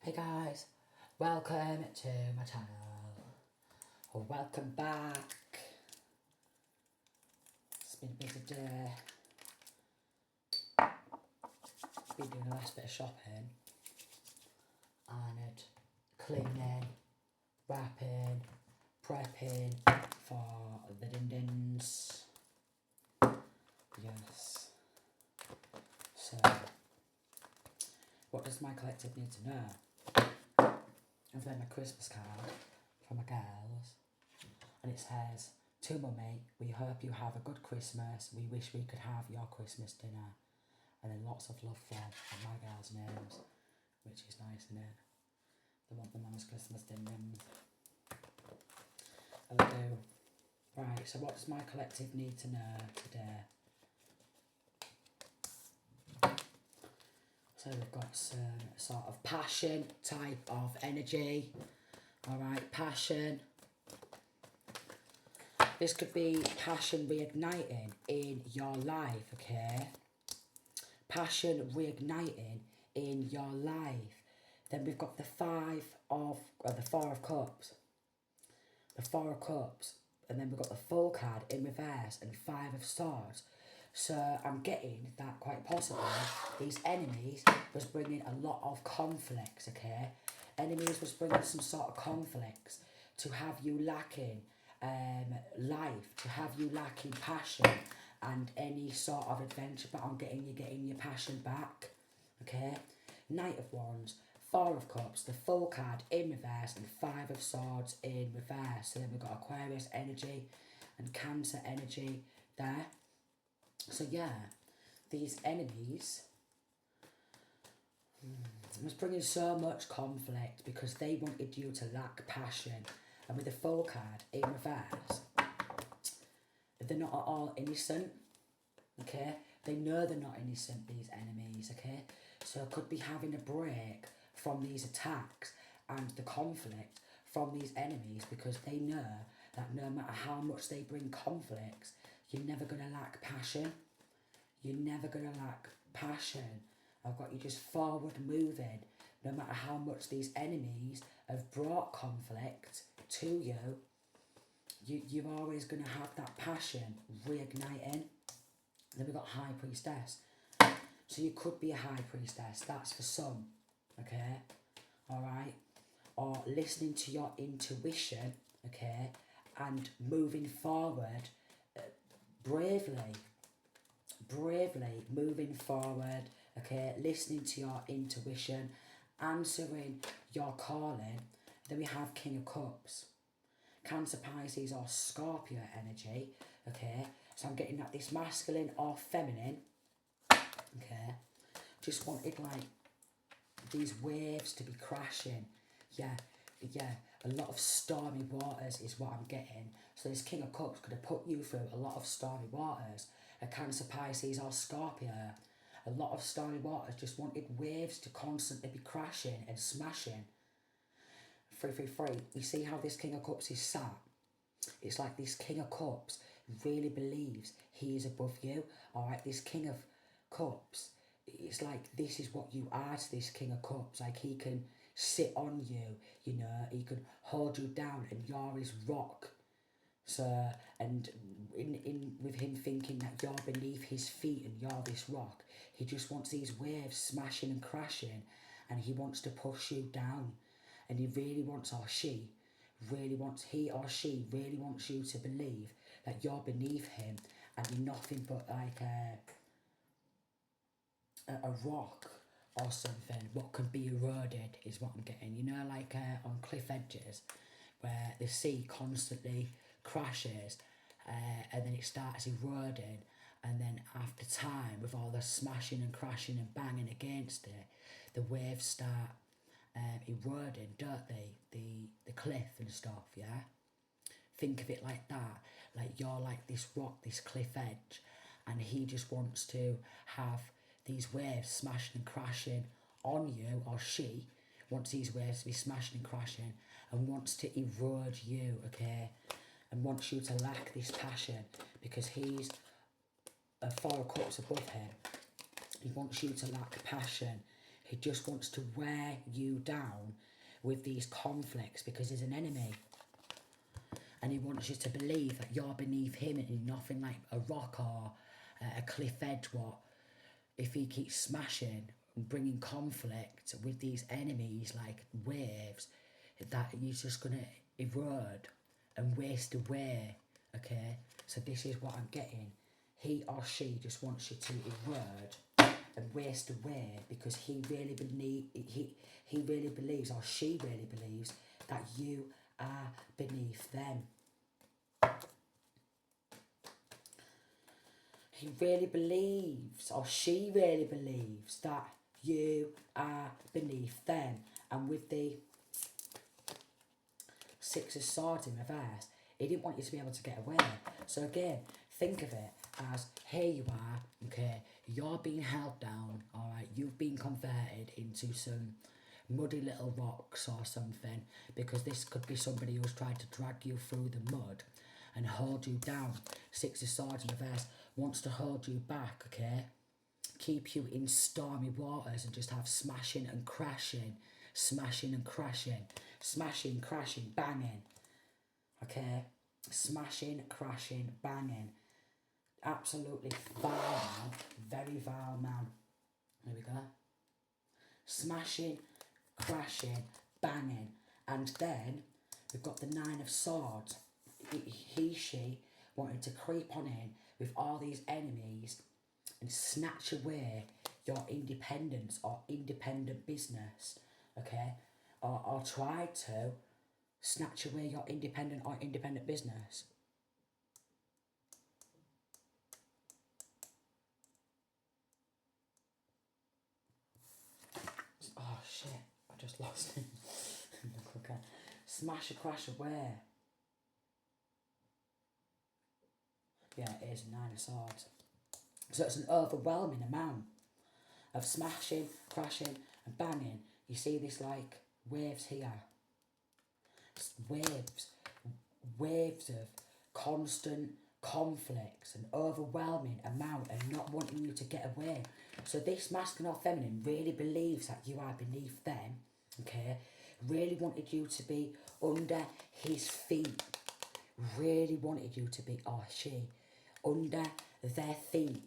Hey guys, welcome to my channel, or welcome back. It's been a busy day, been doing a last bit of shopping and cleaning, wrapping, prepping for the din-dins. Yes, so what does my collective need to know? I've made my Christmas card for my girls, and it says, "To Mummy, we hope you have a good Christmas. We wish we could have your Christmas dinner." And then lots of love from my girls' names, which is nice, isn't it? They want the mum's Christmas dinner. I do. Right, so what does my collective need to know today? So we've got some sort of passion type of energy. Alright, passion. This could be passion reigniting in your life, okay? Passion reigniting in your life. Then we've got the Four of Cups. The Four of Cups. And then we've got the Full card in reverse and Five of Swords. So I'm getting that quite possibly these enemies was bringing a lot of conflicts, okay? Enemies was bringing some sort of conflicts to have you lacking life, to have you lacking passion and any sort of adventure, but I'm getting your passion back, okay? Knight of Wands, Four of Cups, the Full card in reverse and Five of Swords in reverse. So then we've got Aquarius energy and Cancer energy there. So yeah, these enemies was bringing so much conflict because they wanted you to lack passion. And with the Full card in reverse, they're not at all innocent, okay? They know they're not innocent, these enemies, okay? So could be having a break from these attacks and the conflict from these enemies because they know that no matter how much they bring conflicts, you're never going to lack passion. You're never going to lack passion. I've got you just forward moving. No matter how much these enemies have brought conflict to you, you're always going to have that passion reigniting. Then we've got High Priestess. So you could be a High Priestess. That's for some. Okay? Alright? Or listening to your intuition. Okay? And moving forward bravely moving forward, okay, listening to your intuition, answering your calling. Then we have King of Cups, Cancer, Pisces or Scorpio energy, okay, so I'm getting that this masculine or feminine, okay, just wanted like these waves to be crashing, yeah, a lot of stormy waters is what I'm getting. So this King of Cups could have put you through a lot of stormy waters. A Cancer, Pisces or Scorpio, a lot of stormy waters just wanted waves to constantly be crashing and smashing. 333, you see how this King of Cups is sat? It's like this King of Cups really believes he is above you. Alright, this King of Cups, it's like this is what you are to this King of Cups. Like he can sit on you, you know, he can hold you down and you're his rock. So, and in with him thinking that you're beneath his feet and you're this rock, he just wants these waves smashing and crashing and he wants to push you down. And he really wants, or she really wants, he or she really wants you to believe that you're beneath him and you're nothing but like a rock or something what can be eroded is what I'm getting, you know, like on cliff edges where the sea constantly crashes and then it starts eroding, and then after time with all the smashing and crashing and banging against it, the waves start eroding, don't they, the cliff and stuff, yeah? Think of it like that, like you're like this rock, this cliff edge, and he just wants to have these waves smashing and crashing on you, or she wants these waves to be smashing and crashing and wants to erode you, okay, and wants you to lack this passion because he's a Four of Cups above him. He wants you to lack passion. He just wants to wear you down with these conflicts because he's an enemy. And he wants you to believe that you're beneath him and you're nothing like a rock or a cliff edge. What if he keeps smashing and bringing conflict with these enemies like waves, that he's just going to erode and waste away, okay? So this is what I'm getting. He or she just wants you to erode and waste away because he really believes, or she really believes, that you are beneath them. He really believes, or she really believes, that you are beneath them. And with the Six of Swords in reverse, he didn't want you to be able to get away. So again, think of it as, here you are, okay, you're being held down, alright, you've been converted into some muddy little rocks or something, because this could be somebody who's tried to drag you through the mud and hold you down. Six of Swords in reverse wants to hold you back, okay, keep you in stormy waters and just have smashing and crashing, smashing and crashing, smashing, crashing, banging, okay, smashing, crashing, banging. Absolutely vile man, very vile man. There we go. Smashing, crashing, banging. And then we've got the Nine of Swords. She wanted to creep on in with all these enemies and snatch away your independence or independent business, okay? Or try to snatch away your independent or independent business. Oh shit, I just lost him. Okay. Smash a crash away. Yeah, it is a Nine of Swords. So it's an overwhelming amount of smashing, crashing and banging. You see this like waves here. It's waves of constant conflicts and overwhelming amount and not wanting you to get away. So this masculine or feminine really believes that you are beneath them, okay? Really wanted you to be under his feet. Really wanted you to be, or she, under their feet.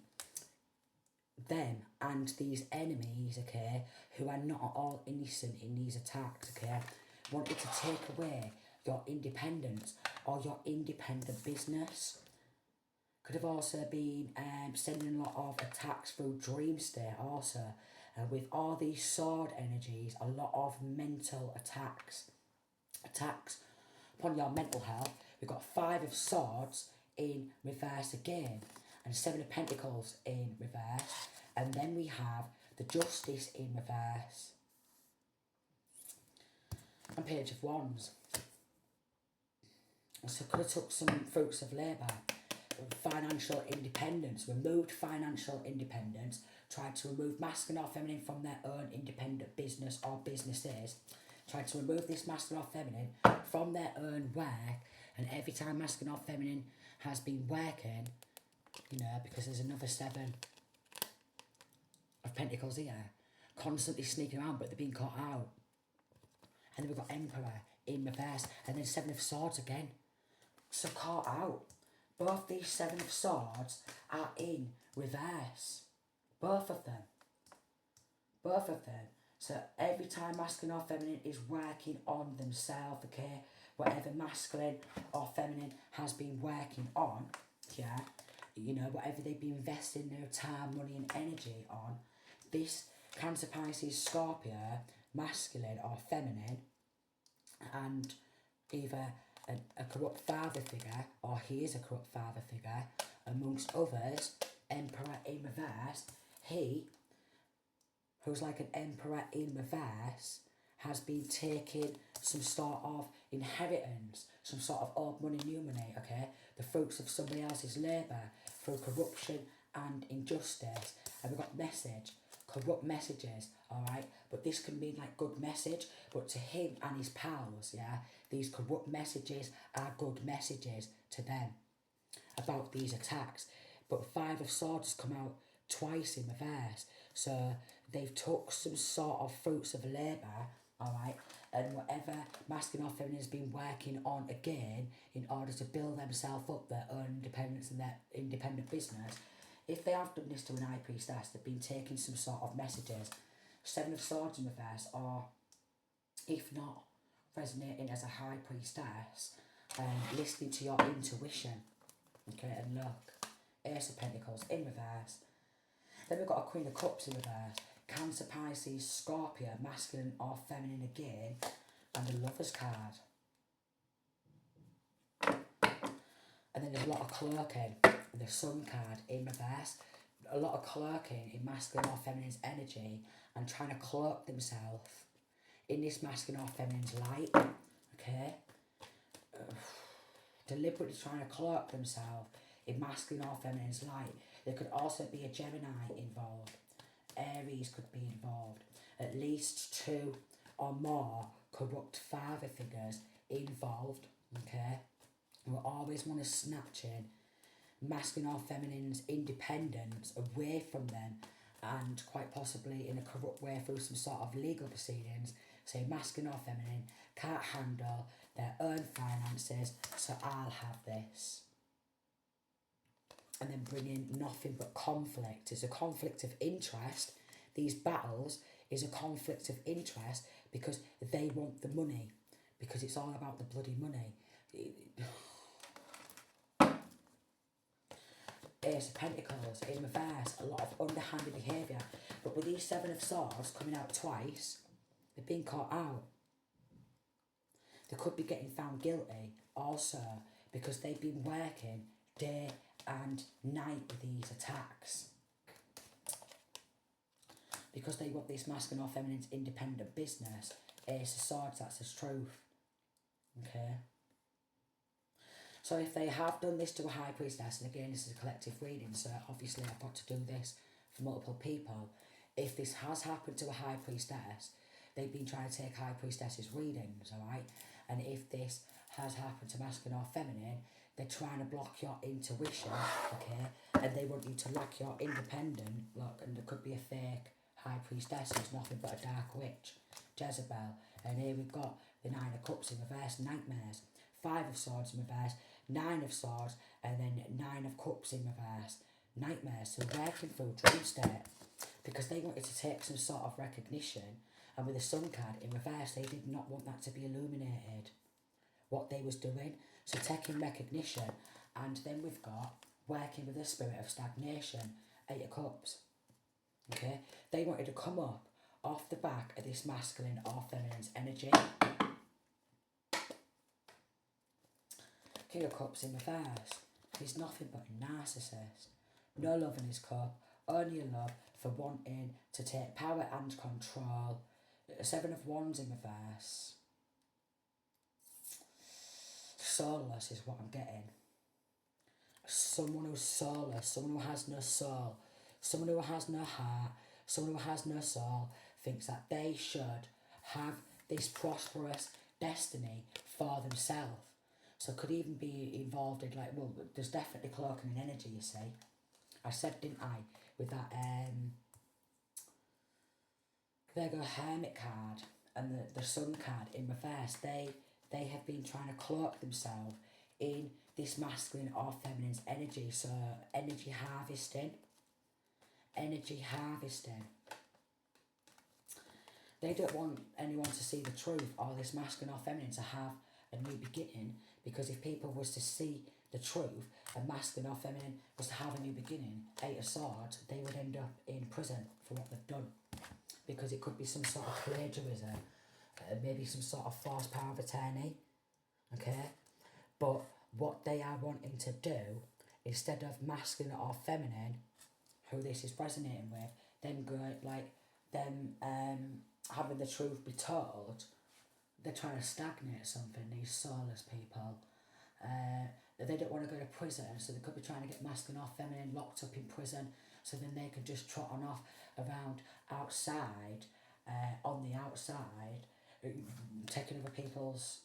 Them and these enemies, okay, who are not at all innocent in these attacks, okay, wanted to take away your independence or your independent business. Could have also been sending a lot of attacks through dream state also. With all these sword energies, a lot of mental attacks. Attacks upon your mental health. We've got Five of Swords in reverse again. And Seven of Pentacles in reverse. And then we have the Justice in reverse. And Page of Wands. So could have took some fruits of labour. Financial independence, removed financial independence, tried to remove masculine or feminine from their own independent business or businesses, tried to remove this masculine or feminine from their own work, and every time masculine or feminine has been working, you know, because there's another Seven of Pentacles here, constantly sneaking around, but they're being caught out. And then we've got Emperor in reverse, and then Seven of Swords again, so caught out. Both these Seven of Swords are in reverse. Both of them. Both of them. So every time masculine or feminine is working on themselves, okay, whatever masculine or feminine has been working on, yeah, you know, whatever they've been investing their time, money and energy on, this Cancer, Pisces, Scorpio, masculine or feminine, and either a corrupt father figure, or he is a corrupt father figure, amongst others, Emperor in reverse, he, who's like an Emperor in reverse, has been taking some sort of inheritance, some sort of old money, new money, okay, the fruits of somebody else's labour, through corruption and injustice. And we've got message, corrupt messages, alright, but this can mean like good message, but to him and his pals, yeah, these corrupt messages are good messages to them about these attacks. But Five of Swords has come out twice in reverse, so they've took some sort of fruits of labour, alright, and whatever masculine or feminine has been working on again in order to build themselves up, their own independence and their independent business, if they have done this to an high priestess, they've been taking some sort of messages. Seven of Swords in reverse, or if not resonating as a high priestess, listening to your intuition. Okay, and look, Ace of Pentacles in reverse. Then we've got a Queen of Cups in reverse. Cancer, Pisces, Scorpio, masculine or feminine again, and the Lover's card. And then there's a lot of cloaking, and the Sun card in reverse. A lot of cloaking in masculine or feminine's energy and trying to cloak themselves in this masculine or feminine's light, okay? Deliberately trying to cloak themselves in masculine or feminine's light. There could also be a Gemini involved. Aries could be involved. At least 2 or more corrupt father figures involved, okay? Who always want to snatch in masculine or feminine's independence away from them, and quite possibly in a corrupt way through some sort of legal proceedings, say masculine or feminine can't handle their own finances, so I'll have this. And then bring in nothing but conflict. It's a conflict of interest. These battles is a conflict of interest because they want the money, because it's all about the bloody money. Ace of Pentacles in reverse, a lot of underhanded behaviour. But with these Seven of Swords coming out twice, they've been caught out. They could be getting found guilty also because they've been working day and night with these attacks. Because they want this masculine or feminine's independent business. Ace of Swords, that's the truth. Okay. So if they have done this to a high priestess, and again this is a collective reading, so obviously I've got to do this for multiple people. If this has happened to a high priestess, they've been trying to take high priestesses readings, alright? And if this has happened to masculine or feminine, they're trying to block your intuition, okay? And they want you to lack your independent, look, and there could be a fake high priestess who's nothing but a dark witch, Jezebel. And here we've got the Nine of Cups in reverse, nightmares. 5 of Swords in reverse, 9 of Swords, and then 9 of Cups in reverse, nightmares. So working through dream state, because they wanted to take some sort of recognition, and with the Sun card in reverse, they did not want that to be illuminated, what they was doing. So taking recognition, and then we've got working with the spirit of stagnation, 8 of Cups. Okay, they wanted to come up off the back of this masculine or feminine's energy. King of Cups in reverse. He's nothing but a narcissist. No love in his cup, only a love for wanting to take power and control. 7 of Wands in reverse. Soulless is what I'm getting. Someone who's soulless, someone who has no soul, someone who has no heart, someone who has no soul, thinks that they should have this prosperous destiny for themselves. So it could even be involved in, like, well, there's definitely cloaking in energy, you see. I said, didn't I, with that, there go Hermit card and the Sun card in reverse. They have been trying to cloak themselves in this masculine or feminine's energy. So energy harvesting. Energy harvesting. They don't want anyone to see the truth or this masculine or feminine to have a new beginning, because if people was to see the truth, and masculine or feminine was to have a new beginning, 8 of Swords, they would end up in prison for what they've done, because it could be some sort of plagiarism, maybe some sort of false power of attorney, okay? But what they are wanting to do, instead of masculine or feminine, who this is resonating with, them go, like, them having the truth be told, they're trying to stagnate something, these soulless people. They don't want to go to prison, so they could be trying to get masculine or feminine locked up in prison, so then they can just trot on off around outside, on the outside, taking over people's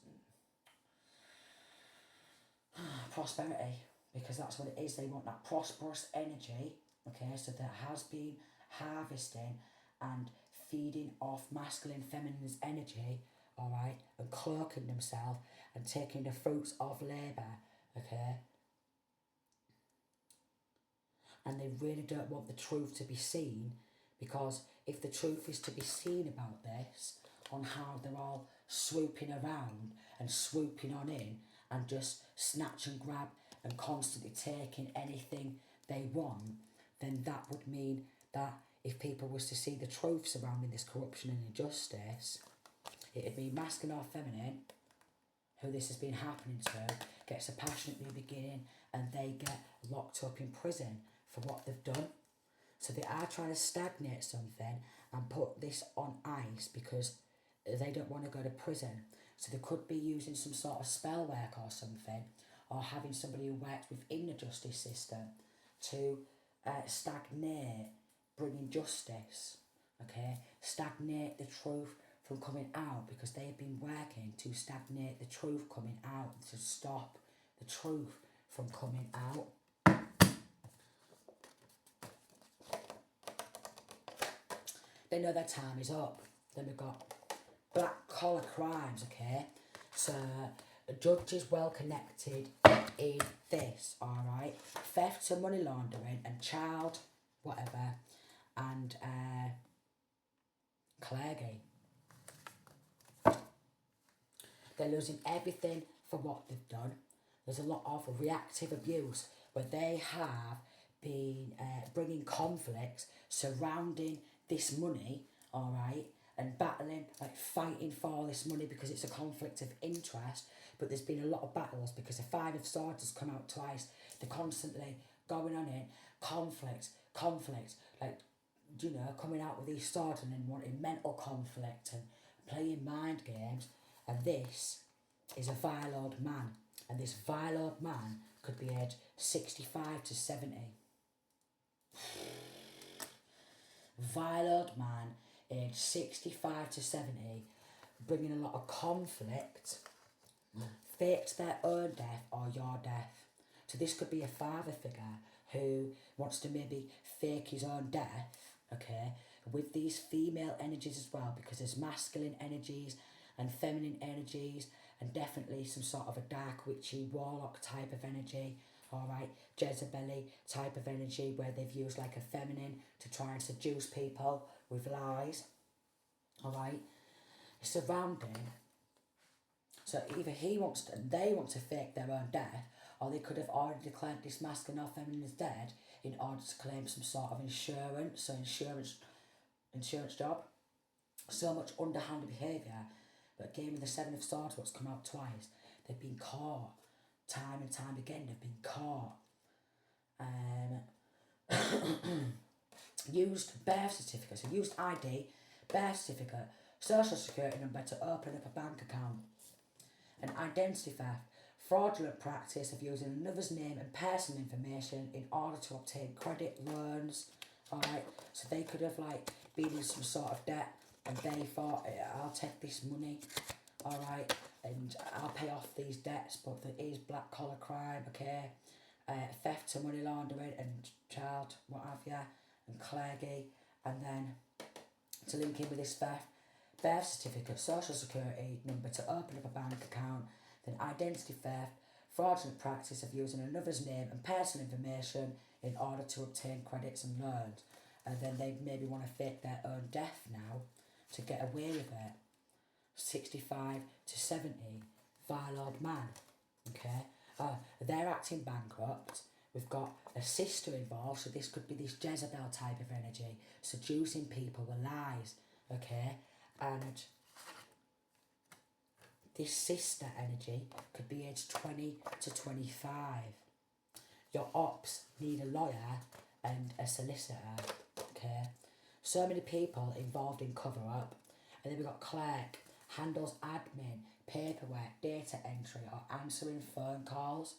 prosperity, because that's what it is. They want that prosperous energy, okay, so that has been harvesting and feeding off masculine feminine's energy, all right, and cloaking themselves and taking the fruits of labour, okay? And they really don't want the truth to be seen, because if the truth is to be seen about this, on how they're all swooping around and swooping on in and just snatch and grab and constantly taking anything they want, then that would mean that if people was to see the truth surrounding this corruption and injustice, it'd be masculine or feminine, who this has been happening to, gets a passionate new beginning and they get locked up in prison for what they've done. So they are trying to stagnate something and put this on ice because they don't want to go to prison. So they could be using some sort of spell work or something, or having somebody who works within the justice system to stagnate bringing justice, okay? Stagnate the truth from coming out, because they have been working to stagnate the truth coming out, to stop the truth from coming out. They know their time is up. Then we've got black collar crimes, okay? So the judge is well connected in this, alright? Theft and money laundering and child whatever and clergy. They're losing everything for what they've done. There's a lot of reactive abuse where they have been bringing conflicts surrounding this money, all right, and battling, like fighting for this money because it's a conflict of interest. But there's been a lot of battles because the Five of Swords has come out twice. They're constantly going on in conflict, like, you know, coming out with these swords and then wanting mental conflict and playing mind games. And this is a vile old man. And this vile old man could be aged 65 to 70. Vile old man, aged 65 to 70, bringing a lot of conflict, faked their own death or your death. So this could be a father figure who wants to maybe fake his own death, okay, with these female energies as well, because there's masculine energies and feminine energies, and definitely some sort of a dark witchy warlock type of energy, alright, Jezebel type of energy where they've used like a feminine to try and seduce people with lies, alright, surrounding. So either they want to fake their own death, or they could have already declared this masculine or feminine as dead in order to claim some sort of insurance job. So much underhanded behaviour. But again, with the Seven of Swords, what's come out twice, they've been caught. Time and time again, they've been caught. Used birth certificates, so used ID, birth certificate, social security number to open up a bank account. And identity theft, fraudulent practice of using another's name and personal information in order to obtain credit, loans, alright? So they could have like been in some sort of debt and they thought, I'll take this money, alright, and I'll pay off these debts, but there is black collar crime, okay? Theft to money laundering and child, what have you, and clergy, and then to link in with this theft, birth certificate, social security number to open up a bank account, then identity theft, fraudulent practice of using another's name and personal information in order to obtain credits and loans. And then they maybe want to fake their own death now to get away with it. 65 to 70, vile old man, okay? They're acting bankrupt. We've got a sister involved, so this could be this Jezebel type of energy, seducing people with lies, okay? And this sister energy could be aged 20 to 25. Your ops need a lawyer and a solicitor, okay? So many people involved in cover-up. And then we've got clerk, handles admin, paperwork, data entry, or answering phone calls.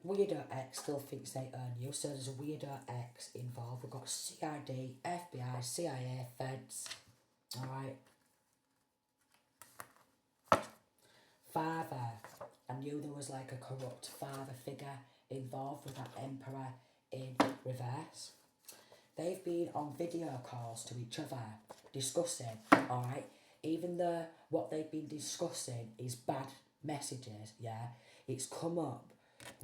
Weirdo X still thinks they earn you, so there's a Weirdo X involved. We've got CID, FBI, CIA, Feds, alright. Father, I knew there was like a corrupt father figure involved with that Emperor in reverse. they've been on video calls to each other, discussing, alright? Even though what they've been discussing is bad messages, yeah? It's come up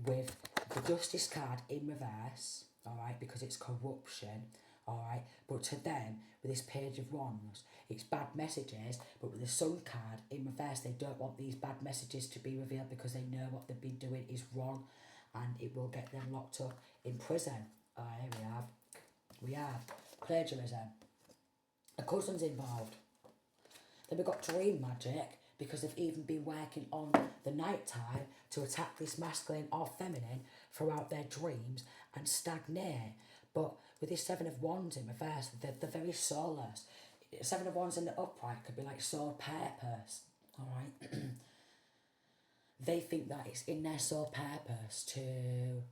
with the justice card in reverse, alright? Because it's corruption, alright? But to them, with this page of wands, it's bad messages, but with the sun card in reverse, they don't want these bad messages to be revealed because they know what they've been doing is wrong and it will get them locked up in prison. Here we have plagiarism. A cousin's involved. Then we've got dream magic, because they've even been working on the night time to attack this masculine or feminine throughout their dreams and stagnate. But with this Seven of Wands in reverse, they're very soulless. Seven of Wands in the upright could be like sole purpose, alright? They think that it's in their sole purpose to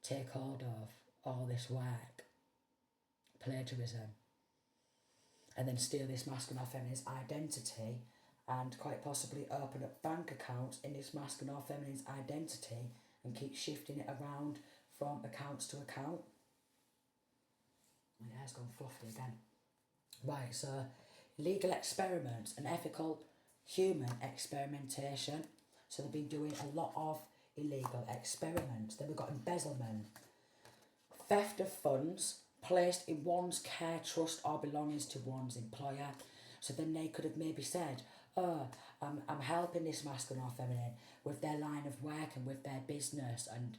take hold of all this work, plagiarism, and then steal this masculine or feminine's identity and quite possibly open up bank accounts in this masculine or feminine's identity and keep shifting it around from accounts to account. My hair's gone fluffy again. Right, so legal experiments and ethical human experimentation. So they've been doing a lot of illegal experiments. Then we've got embezzlement, theft of funds placed in one's care, trust or belongings to one's employer. So then they could have maybe said, oh, I'm helping this masculine or feminine with their line of work and with their business, and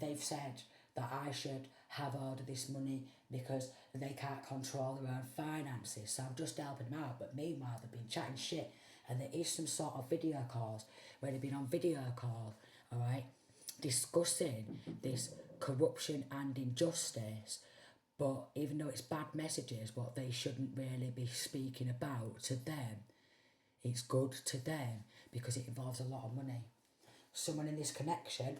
they've said that I should have hold of this money because they can't control their own finances, so I'm just helping them out. But meanwhile, they've been chatting shit, and there is some sort of video calls where they've been on video call, alright, discussing this corruption and injustice. But even though it's bad messages, what they shouldn't really be speaking about, to them, it's good to them because it involves a lot of money. Someone in this connection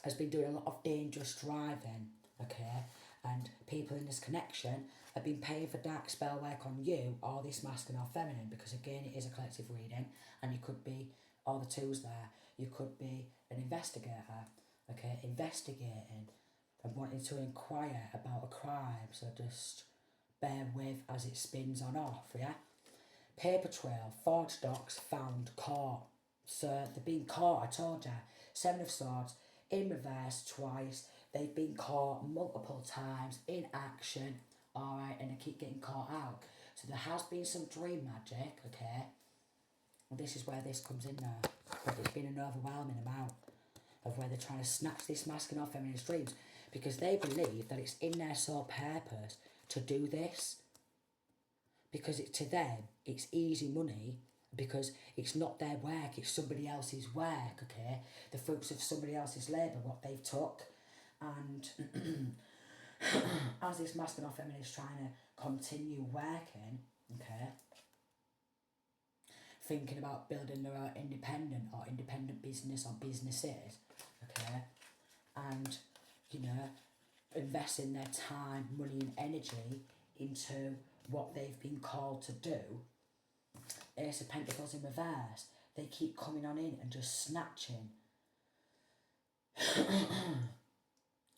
has been doing a lot of dangerous driving, okay? And people in this connection have been paying for dark spell work on you or this masculine or feminine, because again, it is a collective reading and you could be, all the twos there, you could be an investigator, okay? Investigating and wanting to inquire about a crime, so just bear with as it spins on off, yeah? Paper trail, forged docs found, caught. So they've been caught, I told you. Seven of Swords, in reverse twice. They've been caught multiple times in action, alright, and they keep getting caught out. So there has been some dream magic, okay? And this is where this comes in now. But it's been an overwhelming amount of where they're trying to snatch this masculine or feminine dreams, because they believe that it's in their sole purpose to do this. Because to them, it's easy money, because it's not their work, it's somebody else's work, okay? The fruits of somebody else's labour, what they've took. And as this masculine or feminine is trying to continue working, okay, thinking about building their own independent business or businesses, okay, and, you know, investing their time, money and energy into what they've been called to do. Ace of Pentacles in reverse. They keep coming on in and just snatching.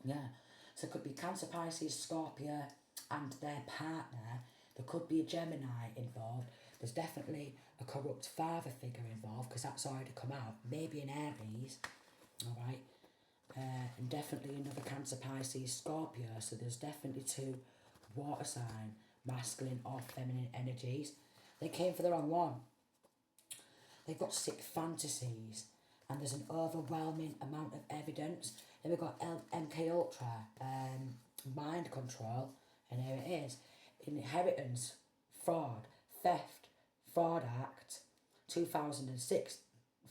Yeah. So it could be Cancer, Pisces, Scorpio and their partner. There could be a Gemini involved. There's definitely a corrupt father figure involved, because that's already come out. Maybe an Aries. Alright. And definitely another Cancer, Pisces, Scorpio. So there's definitely two water sign, masculine or feminine energies. They came for the wrong one. They've got sick fantasies, and there's an overwhelming amount of evidence. Then we've got MK Ultra, mind control, and here it is. Inheritance, fraud, theft, fraud act, 2006,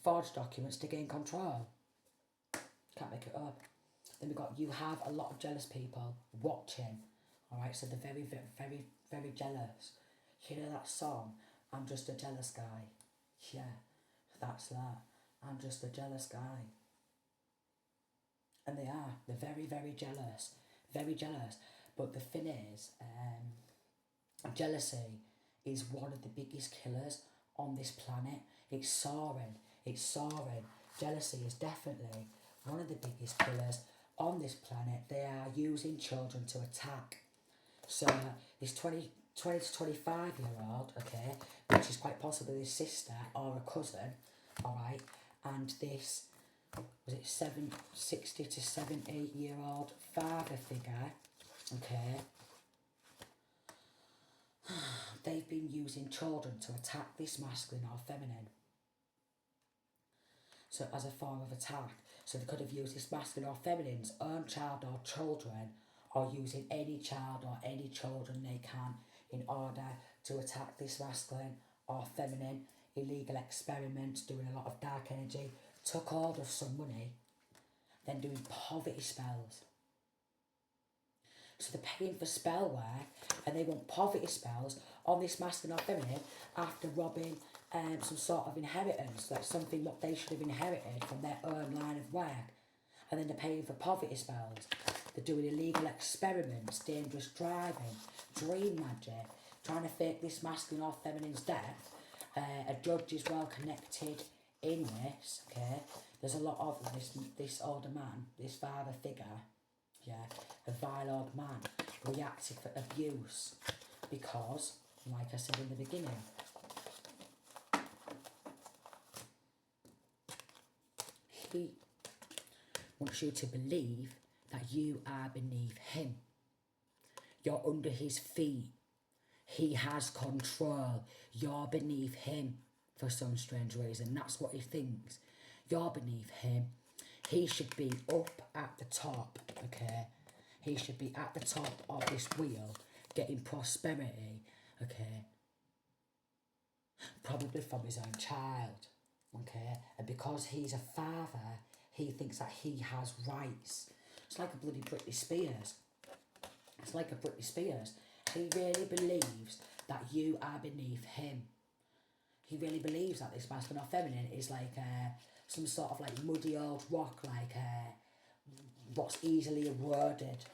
forged documents to gain control. Can't make it up. Then we've got, you have a lot of jealous people watching. Alright, so they're very, very, very jealous. You know that song, I'm just a jealous guy? Yeah, that's that. I'm just a jealous guy. And they are. They're very, very jealous. Very jealous. But the thing is, jealousy is one of the biggest killers on this planet. It's soaring. It's soaring. Jealousy is definitely one of the biggest killers on this planet, they are using children to attack. So this 20 to 25-year-old, okay, which is quite possibly his sister or a cousin, all right, and this, was it 60 to 70-year-old father figure, okay, they've been using children to attack this masculine or feminine. So as a form of attack. So they could have used this masculine or feminine's own child or children, or using any child or any children they can in order to attack this masculine or feminine illegal experiment, doing a lot of dark energy, took hold of some money, then doing poverty spells. So they're paying for spell work and they want poverty spells on this masculine or feminine after robbing some sort of inheritance, like something what they should have inherited from their own line of work. And then they're paying for poverty spells. They're doing illegal experiments, dangerous driving, dream magic, trying to fake this masculine or feminine's death. A judge is well connected in this, okay? There's a lot of this older man, this father figure, yeah, a vile old man, reacted for abuse because, like I said in the beginning, he wants you to believe that you are beneath him. You're under his feet. He has control. You're beneath him for some strange reason. That's what he thinks. You're beneath him. He should be up at the top, okay? He should be at the top of this wheel, getting prosperity, okay? Probably from his own child, okay? And because he's a father, he thinks that he has rights. It's like a bloody Britney Spears. It's like a Britney Spears. He really believes that you are beneath him. He really believes that this masculine or feminine is like some sort of like muddy old rock, like what's easily eroded,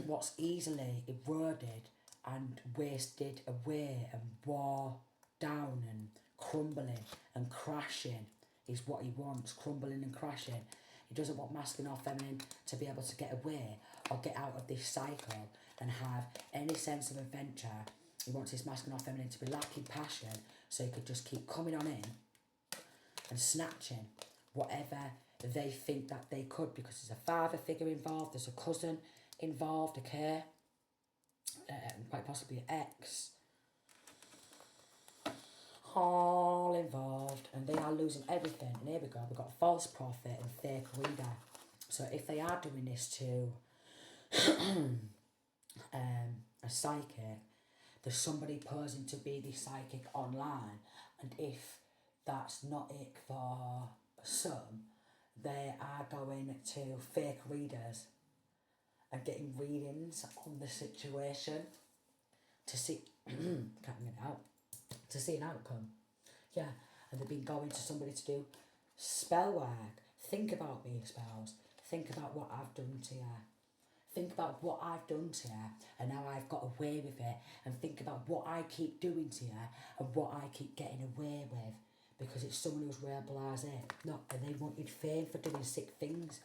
what's easily eroded and wasted away and wore down and crumbling and crashing is what he wants, crumbling and crashing. He doesn't want masculine or feminine to be able to get away or get out of this cycle and have any sense of adventure. He wants his masculine or feminine to be lacking passion, so he could just keep coming on in and snatching whatever they think that they could, because there's a father figure involved, there's a cousin involved, okay? Quite possibly an ex. All involved, and they are losing everything. And here we go, we've got false prophet and fake reader. So if they are doing this to a psychic, there's somebody posing to be the psychic online, and if that's not it for some, they are going to fake readers and getting readings on the situation to see can't get it out, to see an outcome. Yeah, and they've been going to somebody to do spell work. Think about me, spells. Think about what I've done to you. Think about what I've done to you and now I've got away with it, and think about what I keep doing to you and what I keep getting away with, because it's someone who's real blasé. No, and they wanted fame for doing sick things.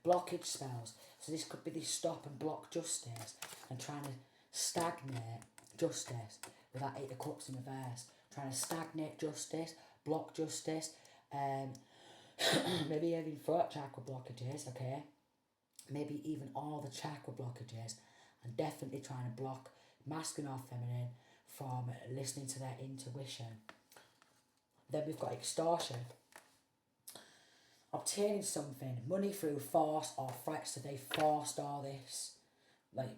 Blockage spells. So this could be this stop and block justice and trying to stagnate justice with that 8 of Cups in reverse. Trying to stagnate justice, block justice, maybe even throat chakra blockages, okay? Maybe even all the chakra blockages, and definitely trying to block masculine or feminine from listening to their intuition. Then we've got extortion. Obtaining something, money through force or threats. So they forced all this, like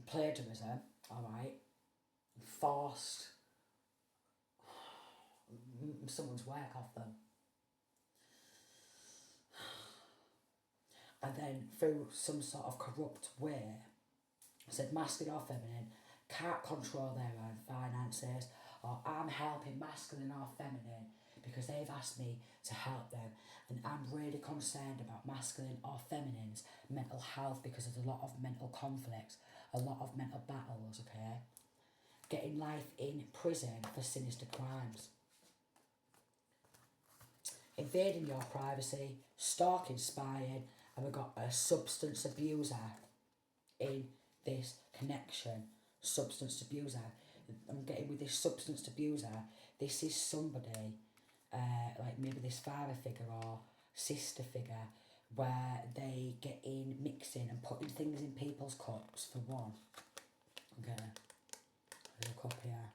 plagiarism, alright? Forced someone's work off them. And then through some sort of corrupt way, said masculine or feminine can't control their own finances, or I'm helping masculine or feminine because they've asked me to help them, and I'm really concerned about masculine or feminine's mental health because there's a lot of mental conflicts, a lot of mental battles, okay? Getting life in prison for sinister crimes. Invading your privacy, stalking, spying, and we've got a substance abuser in this connection. Substance abuser. I'm getting with this substance abuser, this is somebody, like maybe this father figure or sister figure, where they get in mixing and putting things in people's cups for one. Okay, there's a cup here.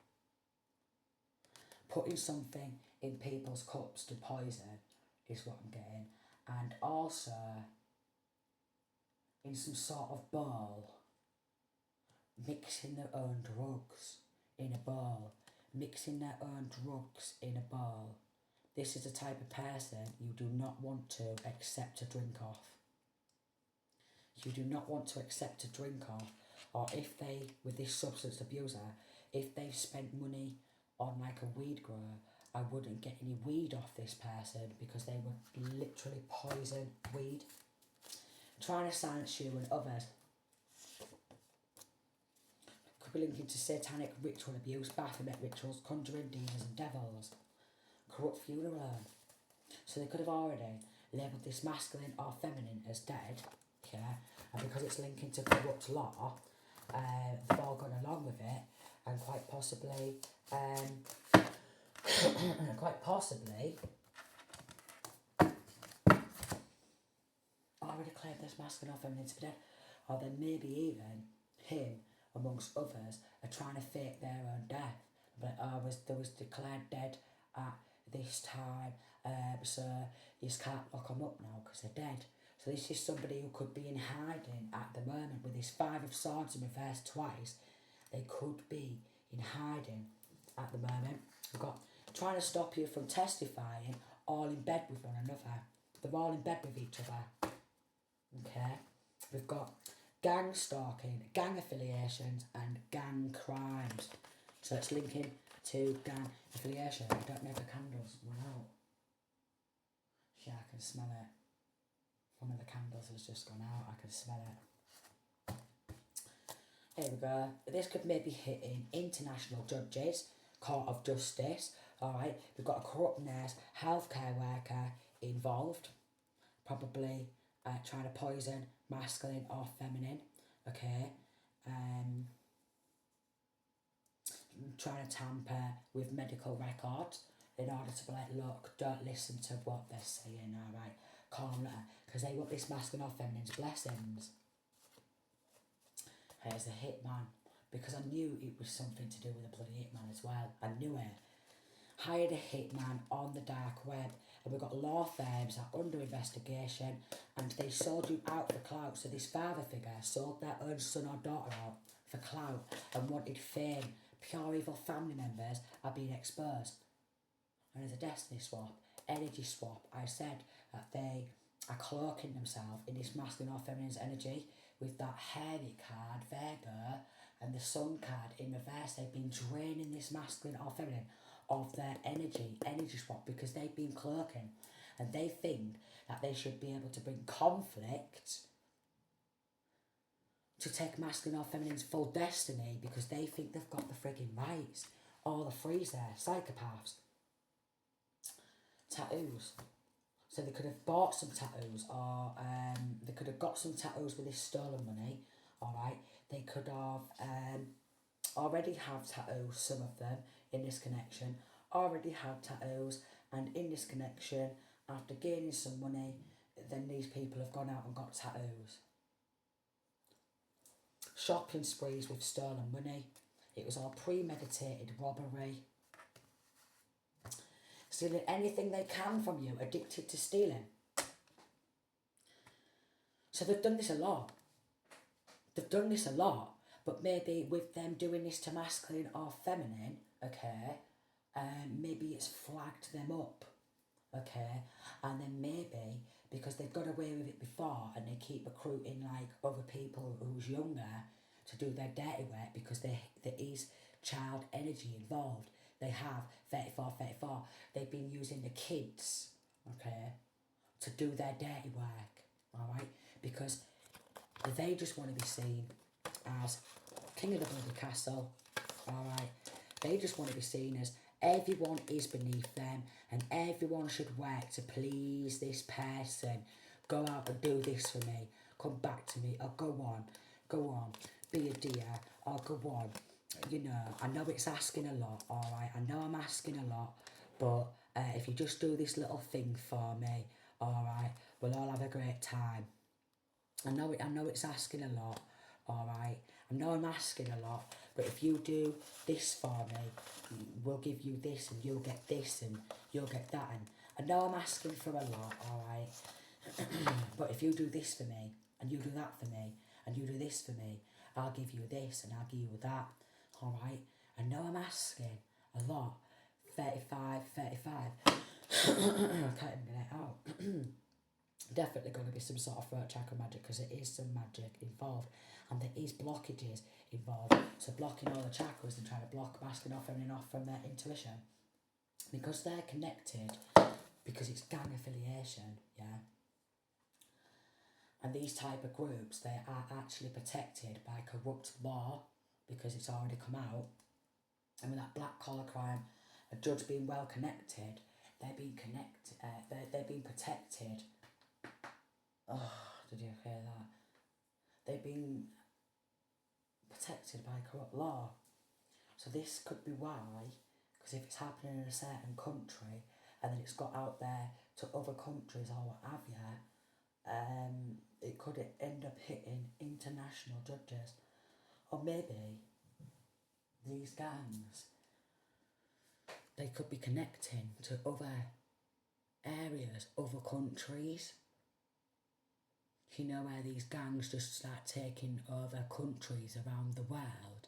Putting something in people's cups to poison is what I'm getting. And also in some sort of bowl, mixing their own drugs in a bowl. Mixing their own drugs in a bowl. This is the type of person you do not want to accept a drink off. You do not want to accept a drink off. Or if they, with this substance abuser, if they've spent money on like a weed grower, I wouldn't get any weed off this person because they would literally poison weed. Trying to silence you and others. Could be linking to satanic ritual abuse, Baphomet rituals, conjuring demons and devils. Corrupt funeral urn. So they could have already labelled this masculine or feminine as dead, yeah, and because it's linking to corrupt law, they've all gone along with it, and quite possibly, already claimed this masculine or feminine to be dead, or then maybe even him, amongst others, are trying to fake their own death. But they was declared dead at this time, so you just can't lock them up now because they're dead. So this is somebody who could be in hiding at the moment with this Five of Swords in reverse twice. They could be in hiding at the moment. We've got trying to stop you from testifying, all in bed with one another. They're all in bed with each other. Okay. We've got gang stalking, gang affiliations and gang crimes. So it's linking to gang affiliation. I don't know if the candles went out. Yeah, I can smell it. One of the candles has just gone out. I can smell it. Here we go. This could maybe hit in international judges, court of justice. Alright, we've got a corrupt nurse, healthcare worker involved. Probably trying to poison masculine or feminine. Okay. Trying to tamper with medical records in order to be like, look, don't listen to what they're saying, alright, calm down, because they want this masculine or feminine's blessings. Here's the hitman, because I knew it was something to do with the bloody hitman as well. I knew it. Hired a hitman on the dark web, and we've got law firms that are under investigation, and they sold you out for clout. So this father figure sold their own son or daughter out for clout and wanted fame. Pure evil family members are being exposed. And as a destiny swap, energy swap, I said that they are cloaking themselves in this masculine or feminine energy with that hermit card, Virgo, and the sun card in reverse. They've been draining this masculine or feminine of their energy swap, because they've been cloaking, and they think that they should be able to bring conflict to take masculine or feminine's full destiny, because they think they've got the frigging rights. All the frees there, psychopaths. Tattoos. So they could have bought some tattoos, or they could have got some tattoos with this stolen money. Alright, they could have already have tattoos, some of them, in this connection. Already have tattoos, and in this connection, after gaining some money, then these people have gone out and got tattoos. Shopping sprees with stolen money. It was all premeditated robbery. Stealing anything they can from you, addicted to stealing. So they've done this a lot. They've done this a lot, but maybe with them doing this to masculine or feminine, okay, maybe it's flagged them up, okay, and then maybe because they've got away with it before and they keep recruiting like other people who's younger to do their dirty work, because there is child energy involved. They have 34. They've been using the kids, okay, to do their dirty work, alright, because they just want to be seen as king of the bloody castle, alright. They just want to be seen as everyone is beneath them and everyone should work to please this person go out and do this for me, come back to me, or go on, be a dear, or go on. You know, I know it's asking a lot, alright, I know I'm asking a lot, but if you just do this little thing for me, alright, we'll all have a great time. I know it's asking a lot, alright, I know I'm asking a lot, but if you do this for me, we'll give you this, and you'll get this, and you'll get that, and I know I'm asking for a lot, alright, but if you do this for me, and you do that for me, and you do this for me, I'll give you this, and I'll give you that, alright, I know I'm asking a lot. 35. I can't even get it out. Definitely going to be some sort of throat chakra magic, because it is some magic involved, and there is blockages involved. So blocking all the chakras and trying to block masculine off and off from their intuition, because they're connected, because it's gang affiliation, yeah. And these type of groups, they are actually protected by corrupt law, because it's already come out. And with that black collar crime, a judge being well connected, they're being protected. Oh, did you hear that? They've been protected by corrupt law. So this could be why, because if it's happening in a certain country and then it's got out there to other countries or what have you, it could end up hitting international judges. Or maybe these gangs, they could be connecting to other areas, other countries. You know, where these gangs just start taking over countries around the world,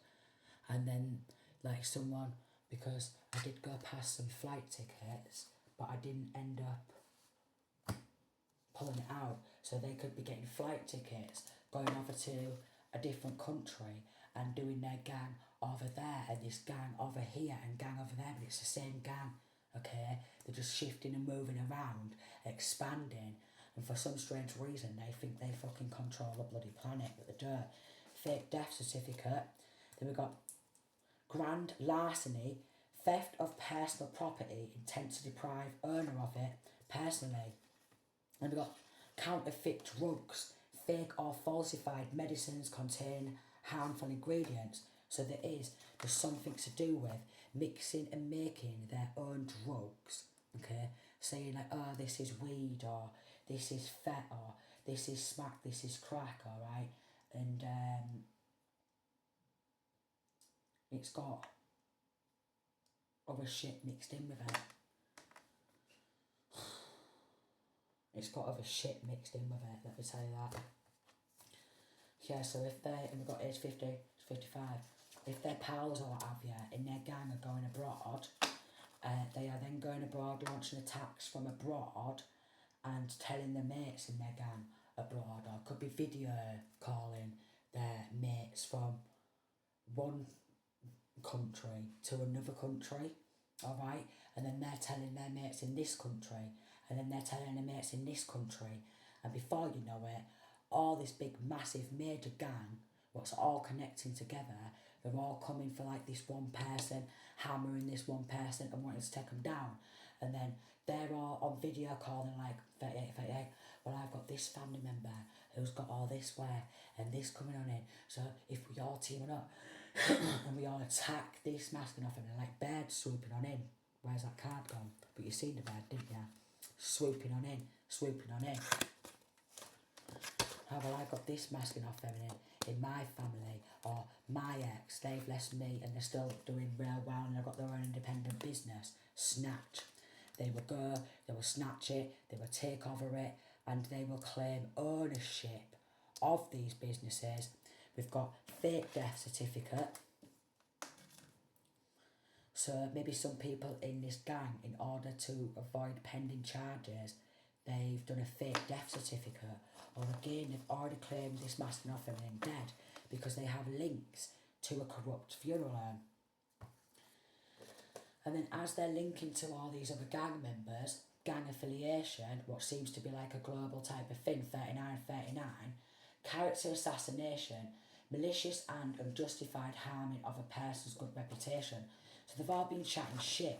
and then like someone, because I did go past some flight tickets, but I didn't end up pulling it out, so they could be getting flight tickets, going over to a different country and doing their gang over there, and this gang over here and gang over there, but it's the same gang, okay? They're just shifting and moving around, expanding, and for some strange reason they think they fucking control the bloody planet, but they don't. Fake death certificate. Then we've got grand larceny, theft of personal property, intent to deprive owner of it personally. Then we've got counterfeit drugs, fake or falsified medicines contain harmful ingredients. So there's something to do with mixing and making their own drugs, okay? Saying like, oh, this is weed, or this is fat, or this is smack, this is crack, alright? And it's got other shit mixed in with it. It's got other shit mixed in with it, let me tell you that. Yeah, so if they, and we've got age 50, 55, if their pals or what have you in their gang are going abroad, they are then going abroad, launching attacks from abroad and telling their mates in their gang abroad, or could be video calling their mates from one country to another country, alright? And then they're telling their mates in this country, and then they're telling their mates in this country, and before you know it, all this big massive major gang, what's all connecting together, they're all coming for like this one person, hammering this one person and wanting to take them down. And then they're all on video calling like 38, well, I've got this family member who's got all this wear and this coming on in, so if we all teaming up and we all attack this masking off him, and like birds swooping on in. Where's that card gone? But you seen the bird, didn't you? Swooping on in. Oh, well, I got this masking off feminine in my family, or my ex, they've left me and they're still doing real well and they've got their own independent business. Snatch. They will go, they will snatch it, they will take over it, and they will claim ownership of these businesses. We've got fake death certificate. So maybe some people in this gang, in order to avoid pending charges, they've done a fake death certificate. Or again, they've already claimed this masculine or feminine dead because they have links to a corrupt funeral home. And then as they're linking to all these other gang members, gang affiliation, what seems to be like a global type of thing, 39, character assassination, malicious and unjustified harming of a person's good reputation. So they've all been chatting shit,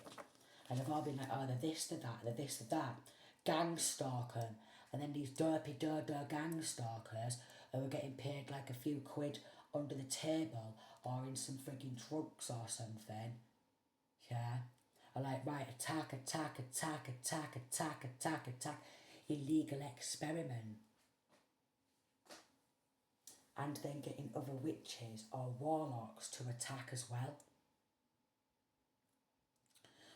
and they've all been like, oh, they're this, they're that, they're this, they're that. Gang stalking, And then these derpy gang stalkers who are getting paid like a few quid under the table or in some frigging drugs or something, yeah, are like, right, attack, illegal experiment. And then getting other witches or warlocks to attack as well.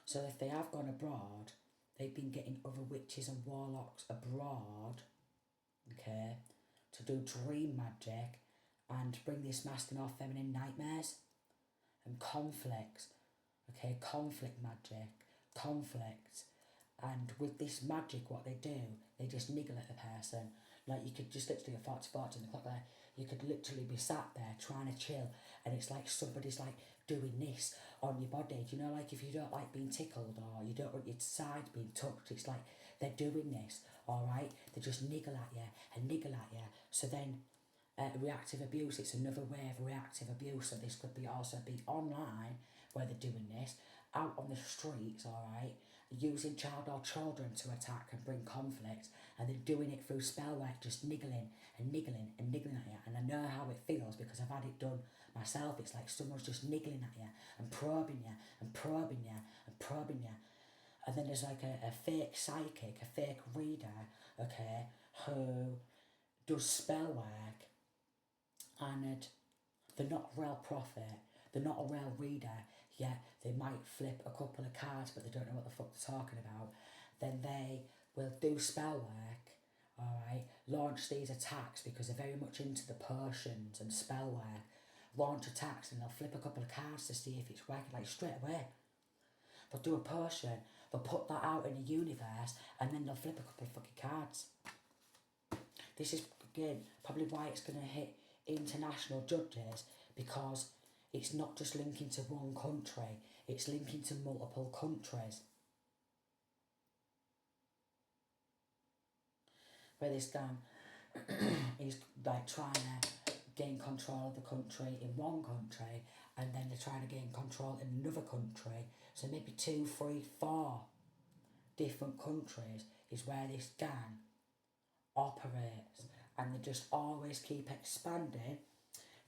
So if they have gone abroad, they've been getting other witches and warlocks abroad, okay, to do dream magic and bring this masculine or feminine nightmares and conflicts, okay, conflict magic, conflicts. And with this magic, what they do, they just niggle at the person. Like, you could just literally at 40 in the clock there, you could literally be sat there trying to chill, and it's like somebody's like doing this on your body. Do you know, like if you don't like being tickled or you don't want your side being touched, it's like they're doing this, alright? They just niggle at you and niggle at you. So then reactive abuse, it's another way of reactive abuse. So this could be also be online where they're doing this, out on the streets, alright, using child or children to attack and bring conflict, and they're doing it through spell work, just niggling and niggling and niggling at you. And I know how it feels because I've had it done myself. It's like someone's just niggling at you and probing you and probing you and probing you. And then there's like a fake psychic, a fake reader, okay, who does spell work, and they're not a real prophet, they're not a real reader, yet they might flip a couple of cards but they don't know what the fuck they're talking about. Then they will do spell work, alright, launch these attacks because they're very much into the potions and spell work, launch attacks, and they'll flip a couple of cards to see if it's working, like straight away. They'll do a potion, they'll put that out in the universe, and then they'll flip a couple of fucking cards. This is, again, probably why it's going to hit international judges, because it's not just linking to one country, it's linking to multiple countries. Where this gang is like trying to gain control of the country in one country, and then they're trying to gain control in another country. So maybe 2, 3, 4 different countries is where this gang operates, and they just always keep expanding.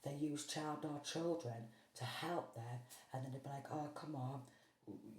They use child or children to help them, and then they'll be like, oh, come on,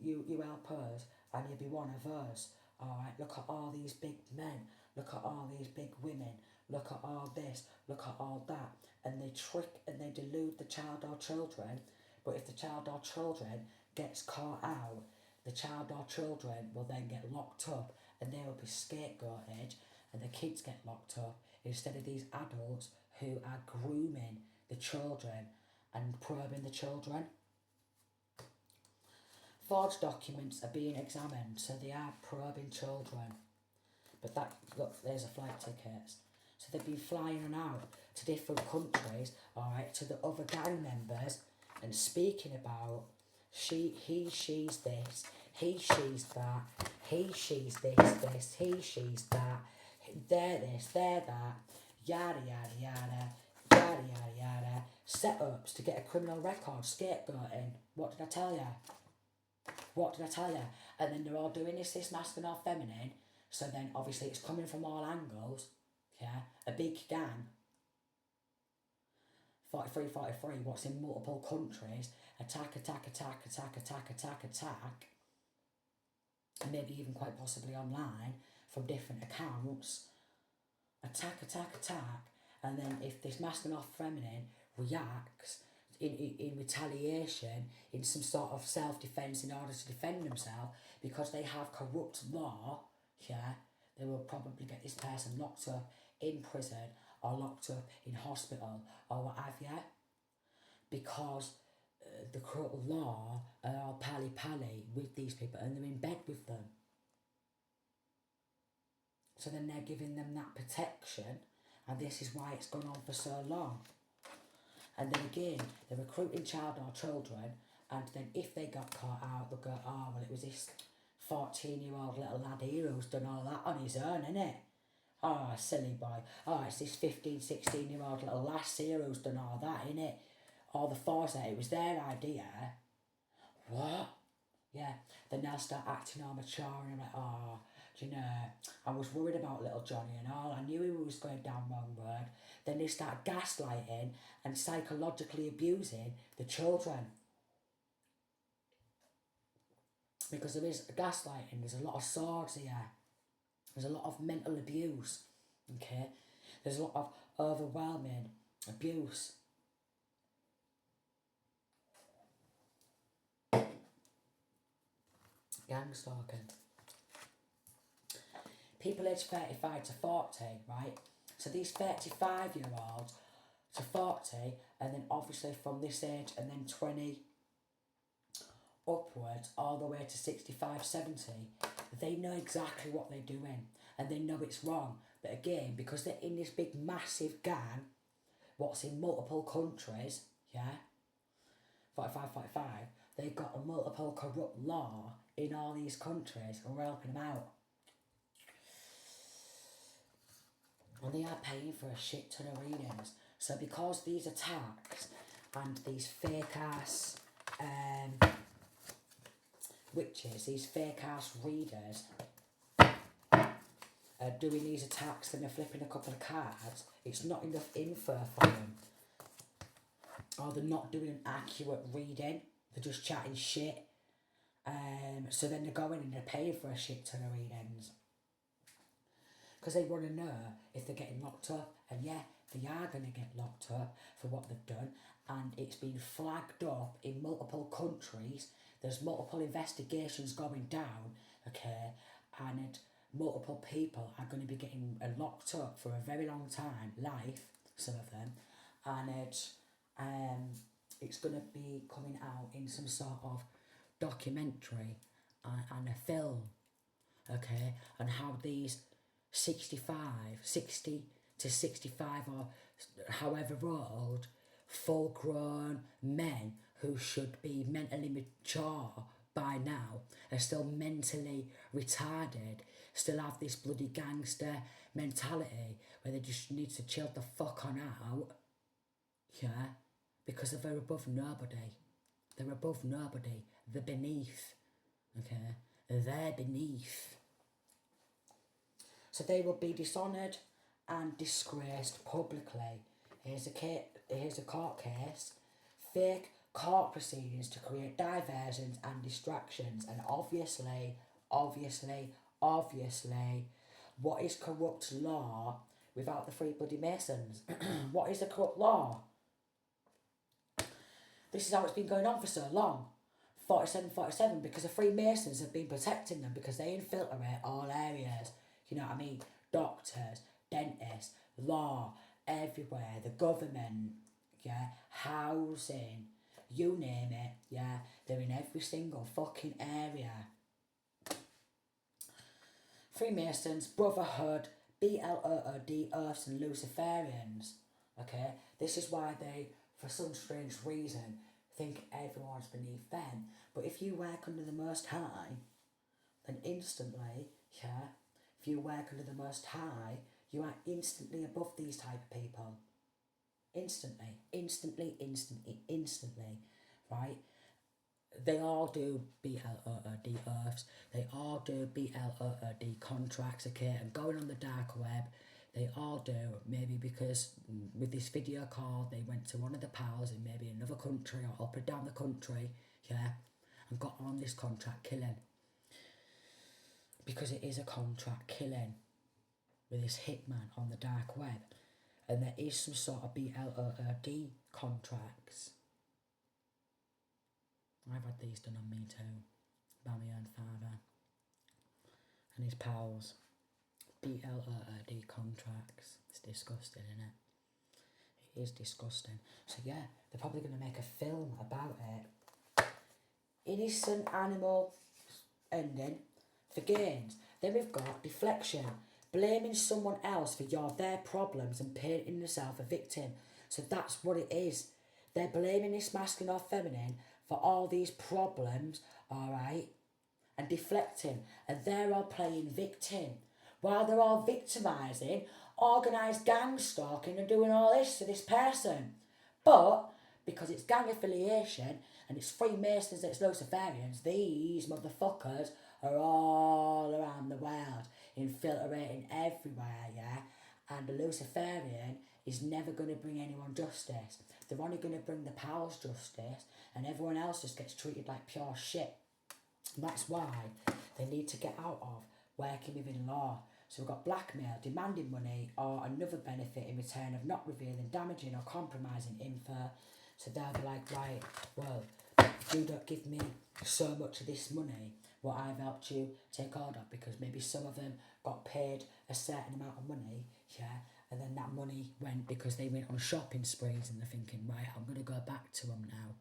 you help us and you'll be one of us. Alright, look at all these big men, look at all these big women, look at all this, look at all that. And they trick and they delude the child or children, but if the child or children gets caught out, the child or children will then get locked up and they will be scapegoated, and the kids get locked up instead of these adults who are grooming the children and probing the children. Forged documents are being examined, so they are probing children. But that, look, there's a flight tickets. So they've been flying on out to different countries, alright, to the other gang members, and speaking about she's this, she's that, she's this, she's that, they're this, they're that, yada yada yada, yada yada yada, setups to get a criminal record, scapegoating. What did I tell you? What did I tell you? And then they're all doing this masculine or feminine, so then obviously it's coming from all angles, yeah, a big gang, 43, what's in multiple countries, attack, and maybe even quite possibly online from different accounts, attack, and then if this masculine or feminine reacts in retaliation, in some sort of self-defence in order to defend themselves, because they have corrupt law, yeah, they will probably get this person locked up in prison or locked up in hospital or what have you, because the corrupt law are all pally with these people and they're in bed with them. So then they're giving them that protection, and this is why it's gone on for so long. And then again, they're recruiting child or children, and then if they got caught out, they'll go, oh, well, it was this 14-year-old little lad here who's done all that on his own, innit? Oh, silly boy. Oh, it's this 15, 16-year-old little lass here who's done all that, innit? All the force there, it was their idea. What? Yeah, then they'll start acting all mature, and I'm like, oh, you know, I was worried about little Johnny and all. I knew he was going down wrong road. Then they start gaslighting and psychologically abusing the children. Because there is gaslighting, there's a lot of swords here. There's a lot of mental abuse, okay? There's a lot of overwhelming abuse. Gang stalking. People aged 35 to 40, right? So these 35-year-olds to 40, and then obviously from this age, and then 20 upwards, all the way to 65, 70, they know exactly what they're doing, and they know it's wrong. But again, because they're in this big massive gang, what's in multiple countries, yeah, 45, they've got a multiple corrupt law in all these countries, and we're helping them out. And they are paying for a shit ton of readings. So because these attacks and these fake ass witches, these fake ass readers are doing these attacks and they're flipping a couple of cards, it's not enough info for them. Or they're not doing an accurate reading, they're just chatting shit. So then they're going and they're paying for a shit ton of readings. Because they want to know if they're getting locked up. And yeah, they are going to get locked up for what they've done. And it's been flagged up in multiple countries. There's multiple investigations going down, okay? And multiple people are going to be getting locked up for a very long time, life, some of them. And it's going to be coming out in some sort of documentary and a film, okay? And how these 60 to 65 or however old full grown men who should be mentally mature by now are still mentally retarded, still have this bloody gangster mentality where they just need to chill the fuck on out, yeah, because they're above nobody. They're above nobody. They're beneath, okay? They're beneath. So they will be dishonoured and disgraced publicly. Here's a court case. Fake court proceedings to create diversions and distractions. And obviously, what is corrupt law without the three bloody Masons? What is the corrupt law? This is how it's been going on for so long. 47, because the Freemasons have been protecting them because they infiltrate all areas. You know what I mean? Doctors, dentists, law, everywhere, the government, yeah, housing, you name it, yeah, they're in every single fucking area. Freemasons, Brotherhood, BLOOD, Earths and Luciferians, okay? This is why they, for some strange reason, think everyone's beneath them. But if you work under the Most High, then instantly, yeah, if you work under the Most High, you are instantly above these type of people. Instantly, right? They all do BLOOD Earths, they all do BLOOD contracts, okay, and going on the dark web, they all do, maybe because with this video call, they went to one of the pals in maybe another country or up and down the country, yeah, and got on this contract killing. Because it is a contract killing with this hitman on the dark web. And there is some sort of BLOOD contracts. I've had these done on me too. By my own father. And his pals. BLOOD contracts. It's disgusting, isn't it? It is disgusting. So yeah, they're probably going to make a film about it. Innocent animal ending for gains. Then we've got deflection. Blaming someone else for their problems and painting yourself a victim. So that's what it is. They're blaming this masculine or feminine for all these problems, alright, and deflecting. And they're all playing victim. While they're all victimising, organised gang stalking and doing all this to this person. But, because it's gang affiliation and it's Freemasons and it's Luciferians, these motherfuckers are all around the world, infiltrating everywhere, yeah? And the Luciferian is never going to bring anyone justice. They're only going to bring the powers justice, and everyone else just gets treated like pure shit. And that's why they need to get out of working within law. So we've got blackmail, demanding money, or another benefit in return of not revealing damaging or compromising info. So they'll be like, right, well, if you don't give me so much of this money, what I've helped you take hold of, because maybe some of them got paid a certain amount of money, yeah, and then that money went because they went on shopping sprees, and they're thinking, right, I'm going to go back to them now.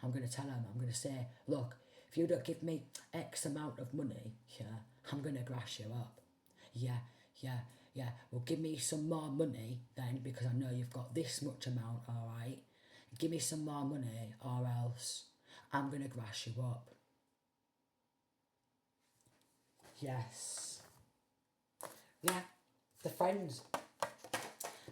I'm going to tell them, I'm going to say, look, if you don't give me X amount of money, yeah, I'm going to grass you up. Yeah. Well, give me some more money then, because I know you've got this much amount, all right? Give me some more money, or else I'm going to grass you up. Yes. Yeah, the friends.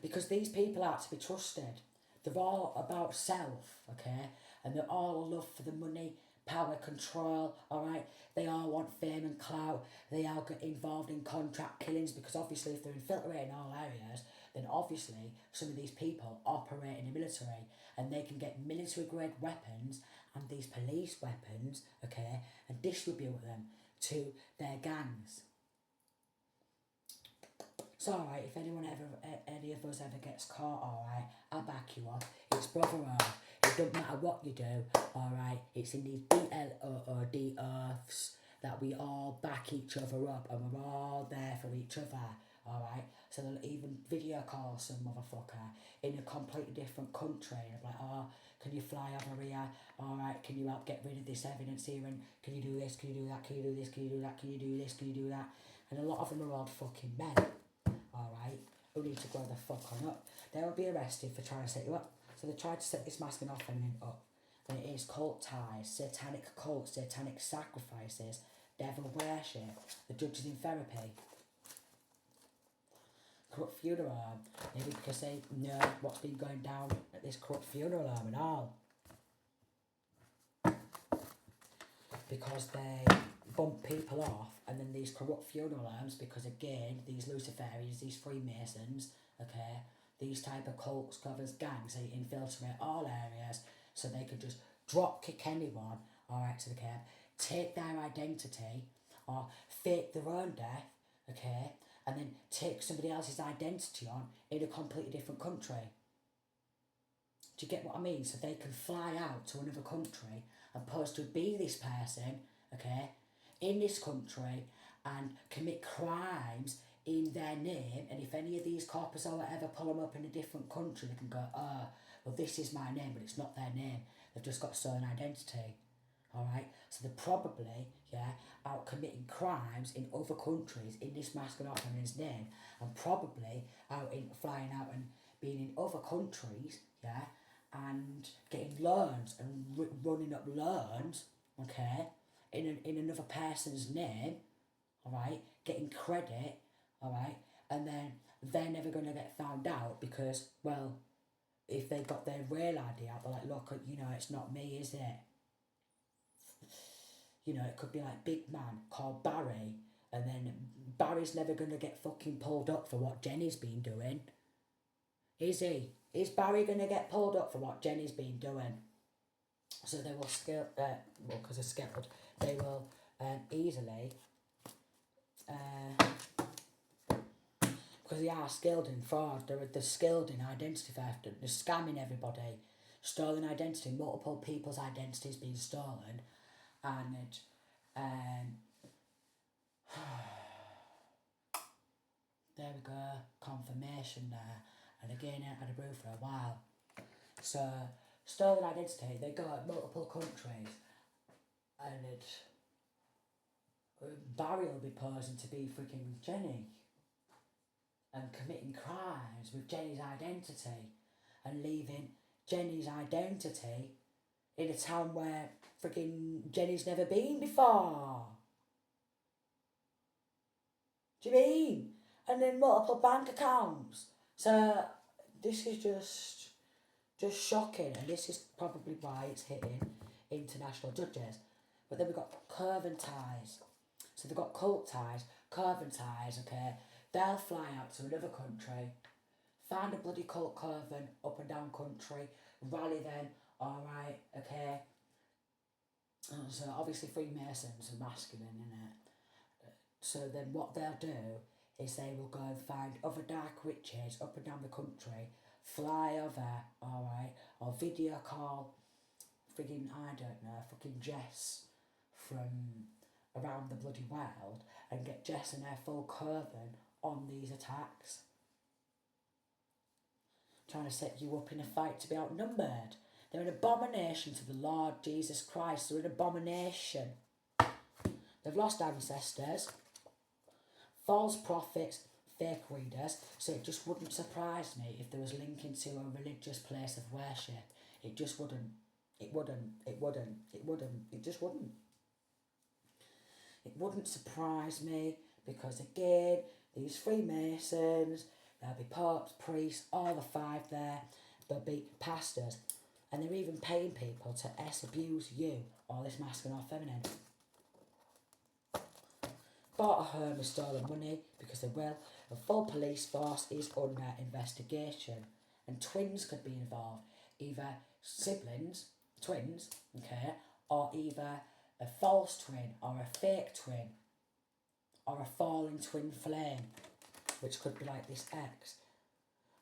Because these people are to be trusted. They're all about self, okay? And they're all love for the money, power, control, alright? They all want fame and clout. They all get involved in contract killings, because obviously if they're infiltrating all areas, then obviously some of these people operate in the military, and they can get military grade weapons and these police weapons, okay, and distribute them to their gangs. It's alright, if any of us ever gets caught, alright, I'll back you up. It's brotherhood. It doesn't matter what you do, alright. It's in these BLOOD earths that we all back each other up, and we're all there for each other, alright. So they'll even video call some motherfucker in a completely different country, and they'll be like, oh, can you fly over here? Alright, can you help get rid of this evidence here? And can you do this? Can you do that? Can you do this? Can you do that? Can you do this? Can you do that? And a lot of them are old fucking men, alright, who need to grow the fuck on up. They will be arrested for trying to set you up. So they tried to set this masculine off feminine up. And it is cult ties, satanic cults, satanic sacrifices, devil worship, the judges in therapy, corrupt funeral home, maybe because they know what's been going down at this corrupt funeral home and all. Because they bump people off, and then these corrupt funeral homes, because again, these Luciferians, these Freemasons, okay, these type of cults, covers, gangs, they infiltrate all areas, so they could just drop kick anyone, alright, to the curb, take their identity, or fake their own death, okay, and then take somebody else's identity on in a completely different country. Do you get what I mean? So they can fly out to another country and pose to be this person, okay, in this country, and commit crimes in their name. And if any of these coppers or whatever pull them up in a different country, they can go, oh, well, this is my name, but it's not their name. They've just got a certain identity. Alright, so they're probably, yeah, out committing crimes in other countries in this masculine feminine name, and probably out in flying out and being in other countries, yeah, and getting loans and running up loans, okay, in another person's name, alright, getting credit, alright, and then they're never going to get found out because, well, if they got their real ID out, they're like, look, you know, it's not me, is it? You know, it could be like big man called Barry, and then Barry's never going to get fucking pulled up for what Jenny's been doing. Is he? Is Barry going to get pulled up for what Jenny's been doing? So they will because they're scared, they will easily, because they are skilled in fraud, they're skilled in identity theft, they're scamming everybody, stolen identity, multiple people's identities being stolen, and there we go, confirmation there, and again I had a brew for a while. So stolen identity, they go at multiple countries, and Barry will be posing to be freaking Jenny and committing crimes with Jenny's identity and leaving Jenny's identity in a town where freaking Jenny's never been before. Do you mean? And then multiple bank accounts. So this is just shocking, and this is probably why it's hitting international judges. But then we've got curve and ties. So they've got cult ties, coven ties, okay? They'll fly out to another country, find a bloody cult coven up and down country, rally them, alright, okay? So obviously Freemasons are masculine, innit? So then what they'll do is they will go and find other dark witches up and down the country, fly over, alright, or video call friggin', I don't know, fucking Jess from around the bloody world and get Jess and her full coven on these attacks. Trying to set you up in a fight to be outnumbered. They're an abomination to the Lord Jesus Christ. They're an abomination. They've lost ancestors, false prophets, fake readers, so it just wouldn't surprise me if there was linking to a religious place of worship. It just wouldn't. It just wouldn't. It wouldn't surprise me because, again, these Freemasons, there'll be popes, priests, all the five there, there'll be pastors, and they're even paying people to abuse you, or this masculine or feminine. Bought a home with stolen money, because they will. A full police force is under investigation, and twins could be involved, either siblings, twins, okay, or either a false twin or a fake twin or a fallen twin flame, which could be like this ex.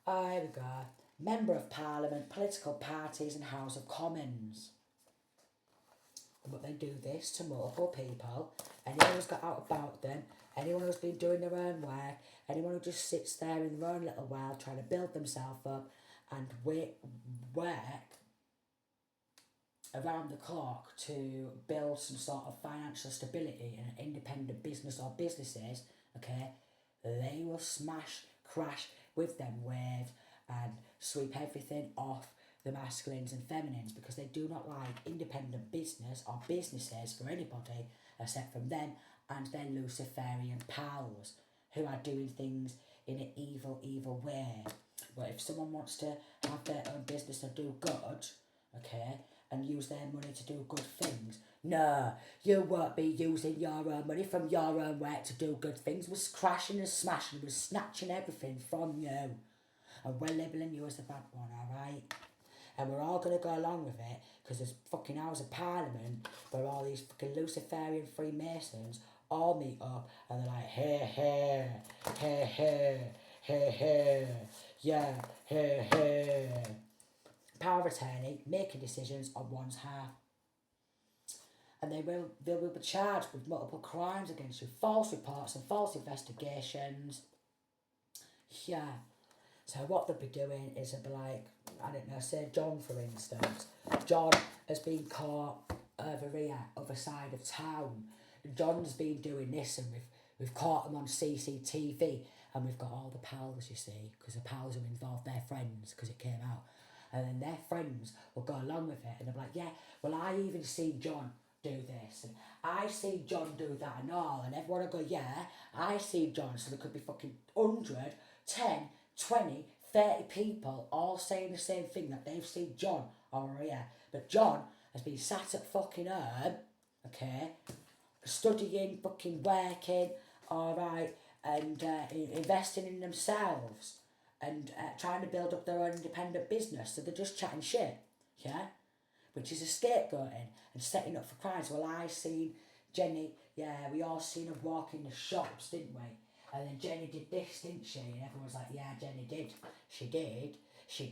Here we go. Member of Parliament, political parties and House of Commons. But they do this to multiple people. Anyone who's got out about them, anyone who's been doing their own work, anyone who just sits there in their own little world trying to build themselves up and work around the clock to build some sort of financial stability in an independent business or businesses, okay, they will smash, crash with them wave and sweep everything off the masculines and feminines, because they do not like independent business or businesses for anybody except from them and their Luciferian pals who are doing things in an evil way. But if someone wants to have their own business and do good, okay, and use their money to do good things, no, you won't be using your own money from your own work to do good things. We're crashing and smashing, we're snatching everything from you, and we're labelling you as the bad one, alright? And we're all going to go along with it because there's fucking House of Parliament where all these fucking Luciferian Freemasons all meet up and they're like, hey, yeah, hey. Power of attorney, making decisions on one's behalf. And they will be charged with multiple crimes against you, false reports and false investigations. Yeah. So what they'll be doing is they'll be like, I don't know, say John for instance. John has been caught over here, other side of town. John's been doing this and we've caught him on CCTV and we've got all the pals, you see, because the pals are involved, they're friends, because it came out. And then their friends will go along with it and they'll be like, yeah, well I even seen John do this and I see John do that and all, and everyone will go, yeah, I see John. So there could be fucking 100, 10, 20, 30 people all saying the same thing, that they've seen John over here. But John has been sat at fucking home, okay, studying, fucking working, alright, and investing in themselves and trying to build up their own independent business. So they're just chatting shit, yeah? Which is a scapegoating and setting up for crimes. Well, I seen Jenny, yeah, we all seen her walk in the shops, didn't we? And then Jenny did this, didn't she? And everyone's like, yeah, Jenny did. She did. She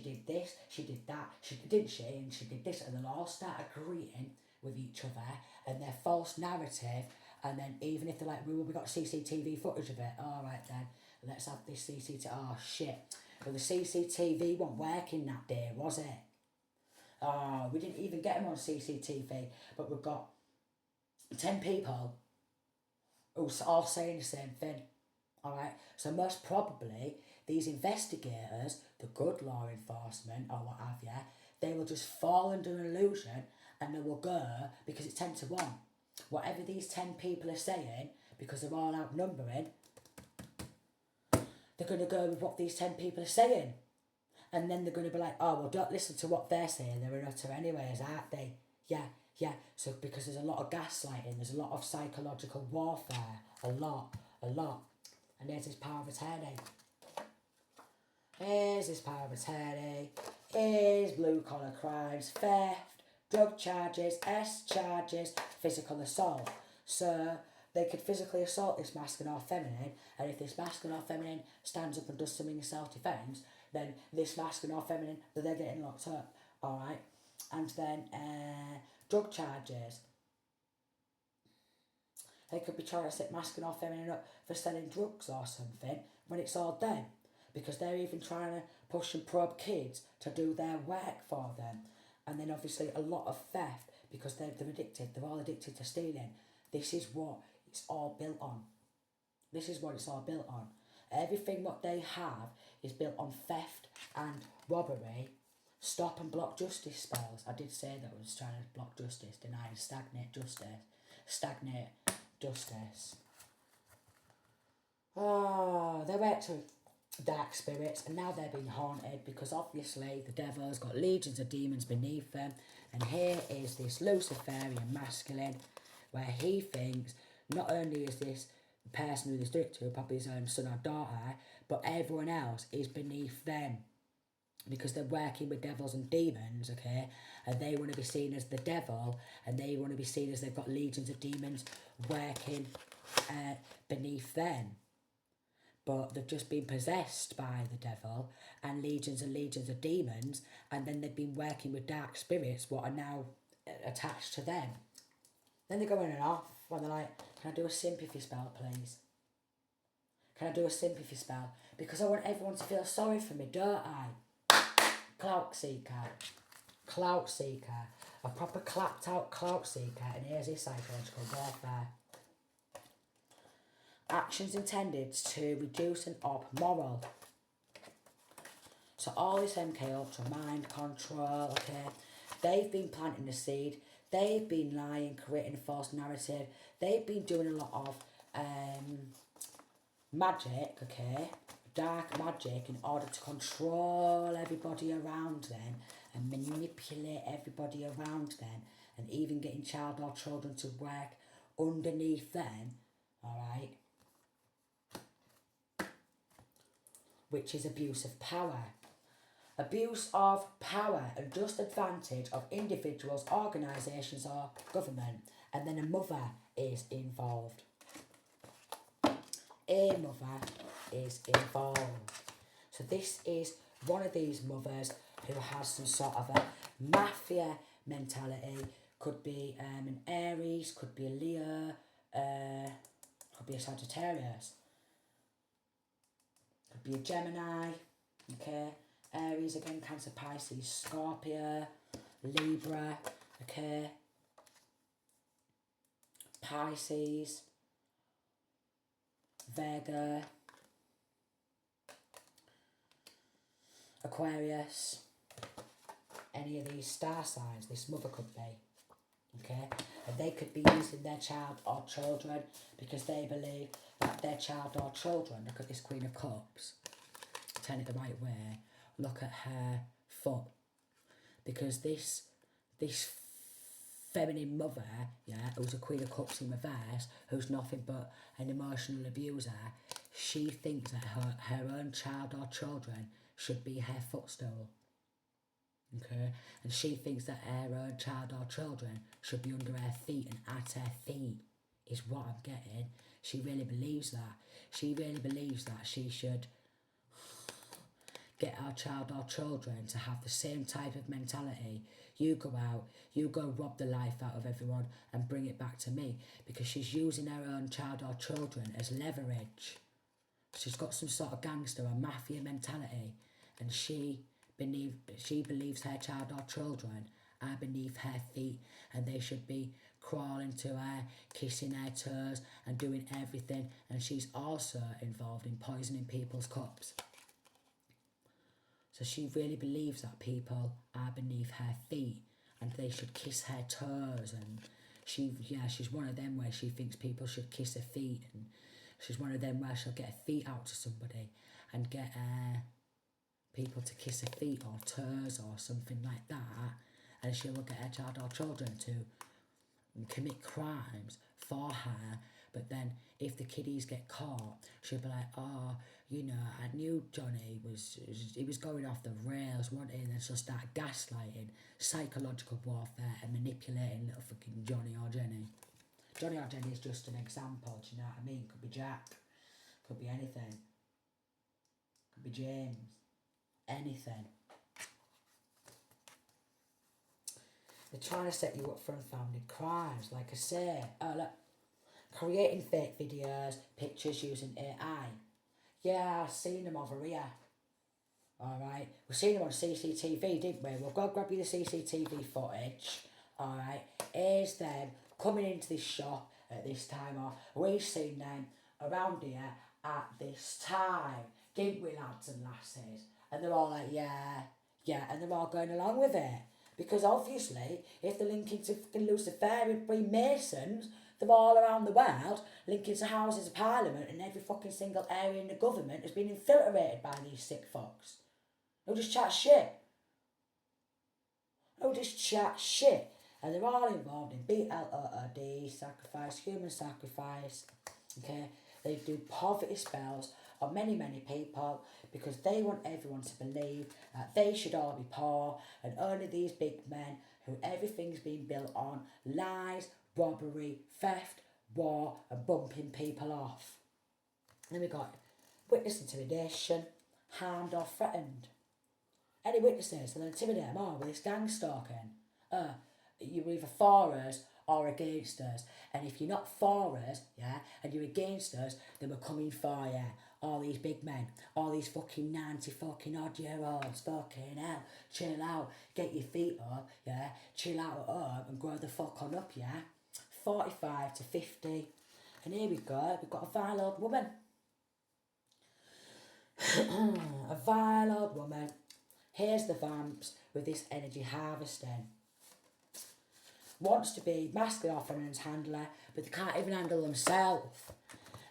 did this, she did that, didn't she? And she did this. And they'll all start agreeing with each other and their false narrative. And then even if they're like, well, we got CCTV footage of it. All right then, let's have this CCTV. Oh, shit. Well, the CCTV wasn't working that day, was it? Oh, we didn't even get them on CCTV. But we've got 10 people who all saying the same thing. Alright, so most probably these investigators, the good law enforcement or what have you, they will just fall under an illusion and they will go, because it's 10 to 1. Whatever these 10 people are saying, because they're all outnumbering, they're going to go with what these 10 people are saying. And then they're going to be like, oh, well, don't listen to what they're saying, they're an utter anyways, aren't they? Yeah. So because there's a lot of gaslighting, there's a lot of psychological warfare, a lot. And there's this power of attorney. Here's this power of attorney. Here's blue collar crimes, theft, drug charges, charges, physical assault. So they could physically assault this masculine or feminine, and if this masculine or feminine stands up and does something in self-defence, then this masculine or feminine, they're getting locked up, alright? And then drug charges. They could be trying to set masculine or feminine up for selling drugs or something when it's all them, because they're even trying to push and probe kids to do their work for them. And then obviously a lot of theft, because they're addicted, they're all addicted to stealing. This is what it's all built on. This is what it's all built on. Everything what they have is built on theft and robbery. Stop and block justice spells. I did say that I was trying to block justice, deny and stagnate justice. Oh, they went to dark spirits, and now they're being haunted because obviously the devil's got legions of demons beneath them. And here is this Luciferian masculine, where he thinks not only is this person who this doing it to, probably his own son or daughter, but everyone else is beneath them, because they're working with devils and demons, okay? And they want to be seen as the devil, and they want to be seen as they've got legions of demons working beneath them. But they've just been possessed by the devil and legions of demons, and then they've been working with dark spirits what are now attached to them. Then they go in and off when they're like, can I do a sympathy spell, please? Can I do a sympathy spell? Because I want everyone to feel sorry for me, don't I? Clout seeker. A proper clapped out clout seeker, and here's his psychological warfare. Actions intended to reduce and up moral. So all this MK Ultra, mind control, okay? They've been planting the seed. They've been lying, creating a false narrative. They've been doing a lot of magic, okay? Dark magic, in order to control everybody around them and manipulate everybody around them, and even getting child or children to work underneath them, alright? Which is abuse of power. Abuse of power and just advantage of individuals, organisations or government. And then a mother is involved. A mother is involved. So this is one of these mothers who has some sort of a mafia mentality. Could be an Aries, could be a Leo, could be a Sagittarius. Could be a Gemini, okay? Aries again, Cancer, Pisces, Scorpio, Libra, okay? Pisces, Virgo, Aquarius, any of these star signs this mother could be, okay? And they could be using their child or children because they believe that their child or children, look at this Queen of Cups, turn it the right way, look at her foot, because this feminine mother, yeah, who's a Queen of Cups in reverse, who's nothing but an emotional abuser, she thinks that her own child or children should be her footstool, okay? And she thinks that her own child or children should be under her feet and at her feet, is what I'm getting. She really believes that. She really believes that she should get our child or children to have the same type of mentality. You go out, you go rob the life out of everyone and bring it back to me, because she's using her own child or children as leverage. She's got some sort of gangster or mafia mentality, and she believes her child or children are beneath her feet, and they should be crawling to her, kissing her toes and doing everything. And she's also involved in poisoning people's cups. So she really believes that people are beneath her feet and they should kiss her toes, and she's one of them where she thinks people should kiss her feet, and she's one of them where she'll get her feet out to somebody and get people to kiss her feet or toes or something like that, and she will get her child or children to commit crimes for her. But then if the kiddies get caught, she'll be like, oh, you know, I knew Johnny he was going off the rails, wasn't he? And then she'll start gaslighting, psychological warfare, and manipulating little fucking Johnny or Jenny. Johnny or Jenny is just an example, do you know what I mean? Could be Jack, could be anything. Could be James, anything. They're trying to set you up for unfounded crimes, like I say. Oh, look. Creating fake videos, pictures using AI. Yeah, I've seen them over here. Alright, we've seen them on CCTV, didn't we? We'll go grab you the CCTV footage. Alright, here's them coming into this shop at this time, or we've seen them around here at this time. Didn't we, lads and lasses? And they're all like, yeah, and they're all going along with it. Because obviously, if they're linking to fucking Luciferian Freemasons, they're all around the world, linking to Houses of Parliament, and every fucking single area in the government has been infiltrated by these sick fucks. They'll just chat shit. And they're all involved in BLOOD, sacrifice, human sacrifice. Okay? They do poverty spells on many, many people because they want everyone to believe that they should all be poor and only these big men who everything's been built on lies, robbery, theft, war, and bumping people off. And then we got witness intimidation, harmed or threatened. Any witnesses, they'll intimidate them all with this gang stalking. You're either for us or against us. And if you're not for us, yeah, and you're against us, then we're coming for you. All these big men, all these fucking 90 fucking odd year olds, fucking hell, chill out, get your feet up, yeah, chill out at home and grow the fuck on up, yeah. 45 to 50. And here we go, we've got a vile old woman. A vile old woman. Here's the vamps with this energy harvesting. Wants to be masculine or feminine handler, but they can't even handle themselves.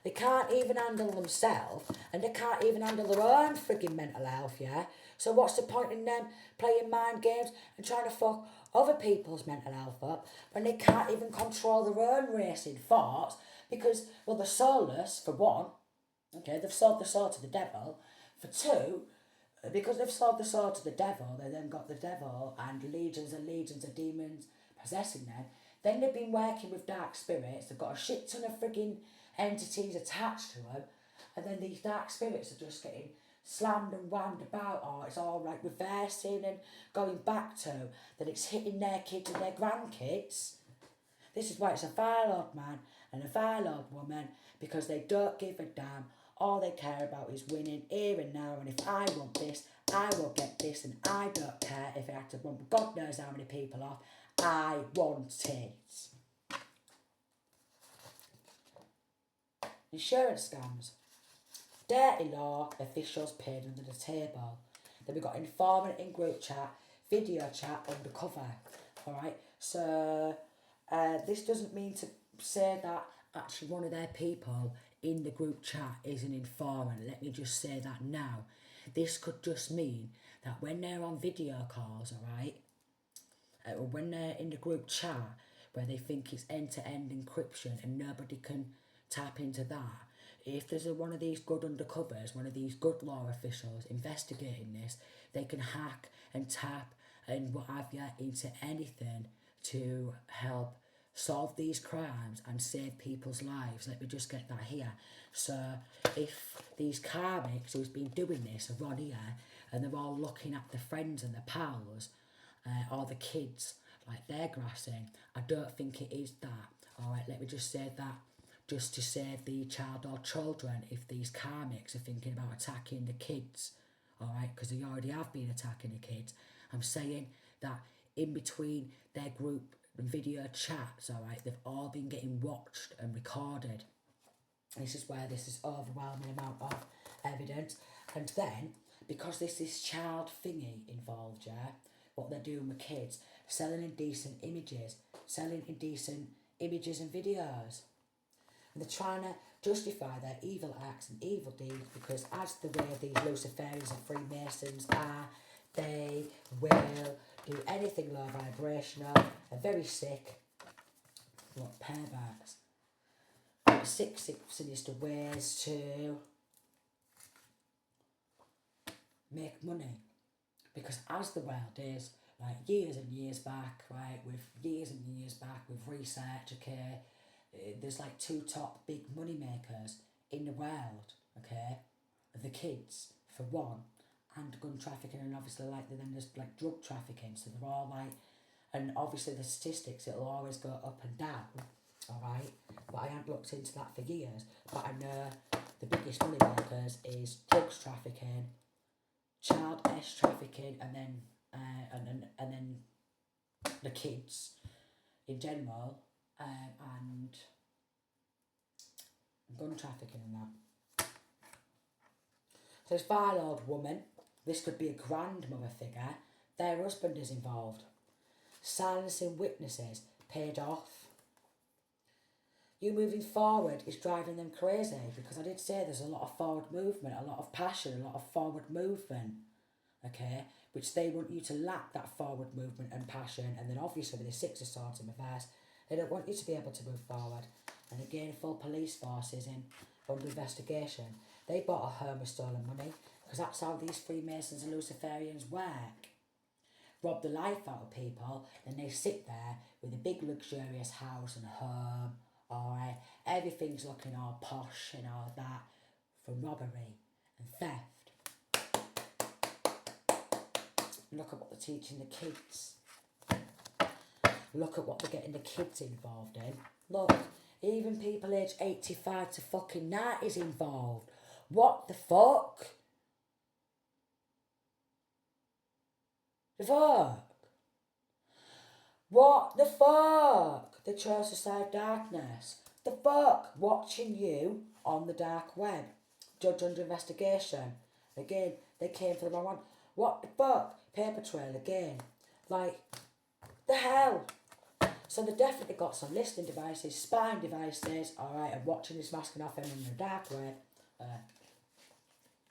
They can't even handle themselves, and they can't even handle their own frigging mental health, yeah? So what's the point in them playing mind games and trying to fuck other people's mental health up when they can't even control their own racing thoughts because, well, they're soulless, for one. Okay, they've sold the soul to the devil. For two, because they've sold the soul to the devil, they then got the devil and legions of demons possessing them. Then they've been working with dark spirits. They've got a shit ton of frigging entities attached to them, and then these dark spirits are just getting slammed and whammed about, or it's all like reversing and going back to that it's hitting their kids and their grandkids. This is why it's a vile old man and a vile old woman, because they don't give a damn. All they care about is winning here and now, and if I want this, I will get this, and I don't care if I have to bump God knows how many people off. I want it. Insurance scams. Dirty law officials paid under the table. Then we got informant in group chat, video chat undercover. Alright, so this doesn't mean to say that actually one of their people in the group chat is an informant. Let me just say that now. This could just mean that when they're on video calls, alright, when they're in the group chat where they think it's end-to-end encryption and nobody can tap into that, if there's one of these good undercovers, one of these good law officials investigating this, they can hack and tap and what have you into anything to help solve these crimes and save people's lives. Let me just get that here. So if these karmics who's been doing this are on here and they're all looking at the friends and the pals or the kids like they're grassing, I don't think it is that. Alright, let me just say that just to save the child or children if these karmics are thinking about attacking the kids, alright, because they already have been attacking the kids. I'm saying that in between their group video chats, alright, they've all been getting watched and recorded. This is where this is overwhelming amount of evidence. And then, because this is child thingy involved, yeah, what they're doing with kids, selling indecent images and videos. And they're trying to justify their evil acts and evil deeds because as the way these Luciferians and Freemasons are, they will do anything low vibrational, are very sick. Look, perverts. 6 sinister ways to make money. Because as the world is, like years and years back, right, with research, okay, there's like 2 top big money makers in the world, okay, the kids for one, and gun trafficking, and obviously like then there's like drug trafficking, so they're all like, and obviously the statistics, it'll always go up and down, alright, but I haven't looked into that for years, but I know the biggest money makers is drugs trafficking, child trafficking, and then the kids in general, and gun trafficking and that. So this vile old woman, this could be a grandmother figure, their husband is involved. Silencing witnesses, paid off. You moving forward is driving them crazy, because I did say there's a lot of forward movement, a lot of passion, a lot of forward movement, okay, which they want you to lack that forward movement and passion, and then obviously with the 6 of Swords in reverse, they don't want you to be able to move forward. And again, full police forces in under investigation. They bought a home with stolen money, because that's how these Freemasons and Luciferians work. Rob the life out of people, and they sit there with a big luxurious house and a home, alright, everything's looking all posh and all that, from robbery and theft. Look at what they're teaching the kids. Look at what they're getting the kids involved in. Look, even people aged 85 to fucking 90 is involved. What the fuck? The fuck? What the fuck? They chose to side darkness. The fuck? Watching you on the dark web. Judge under investigation. Again, they came for the wrong one. What the fuck? Paper trail again. Like, the hell? So they definitely got some listening devices, spying devices, alright, and watching this masking off him in the dark web.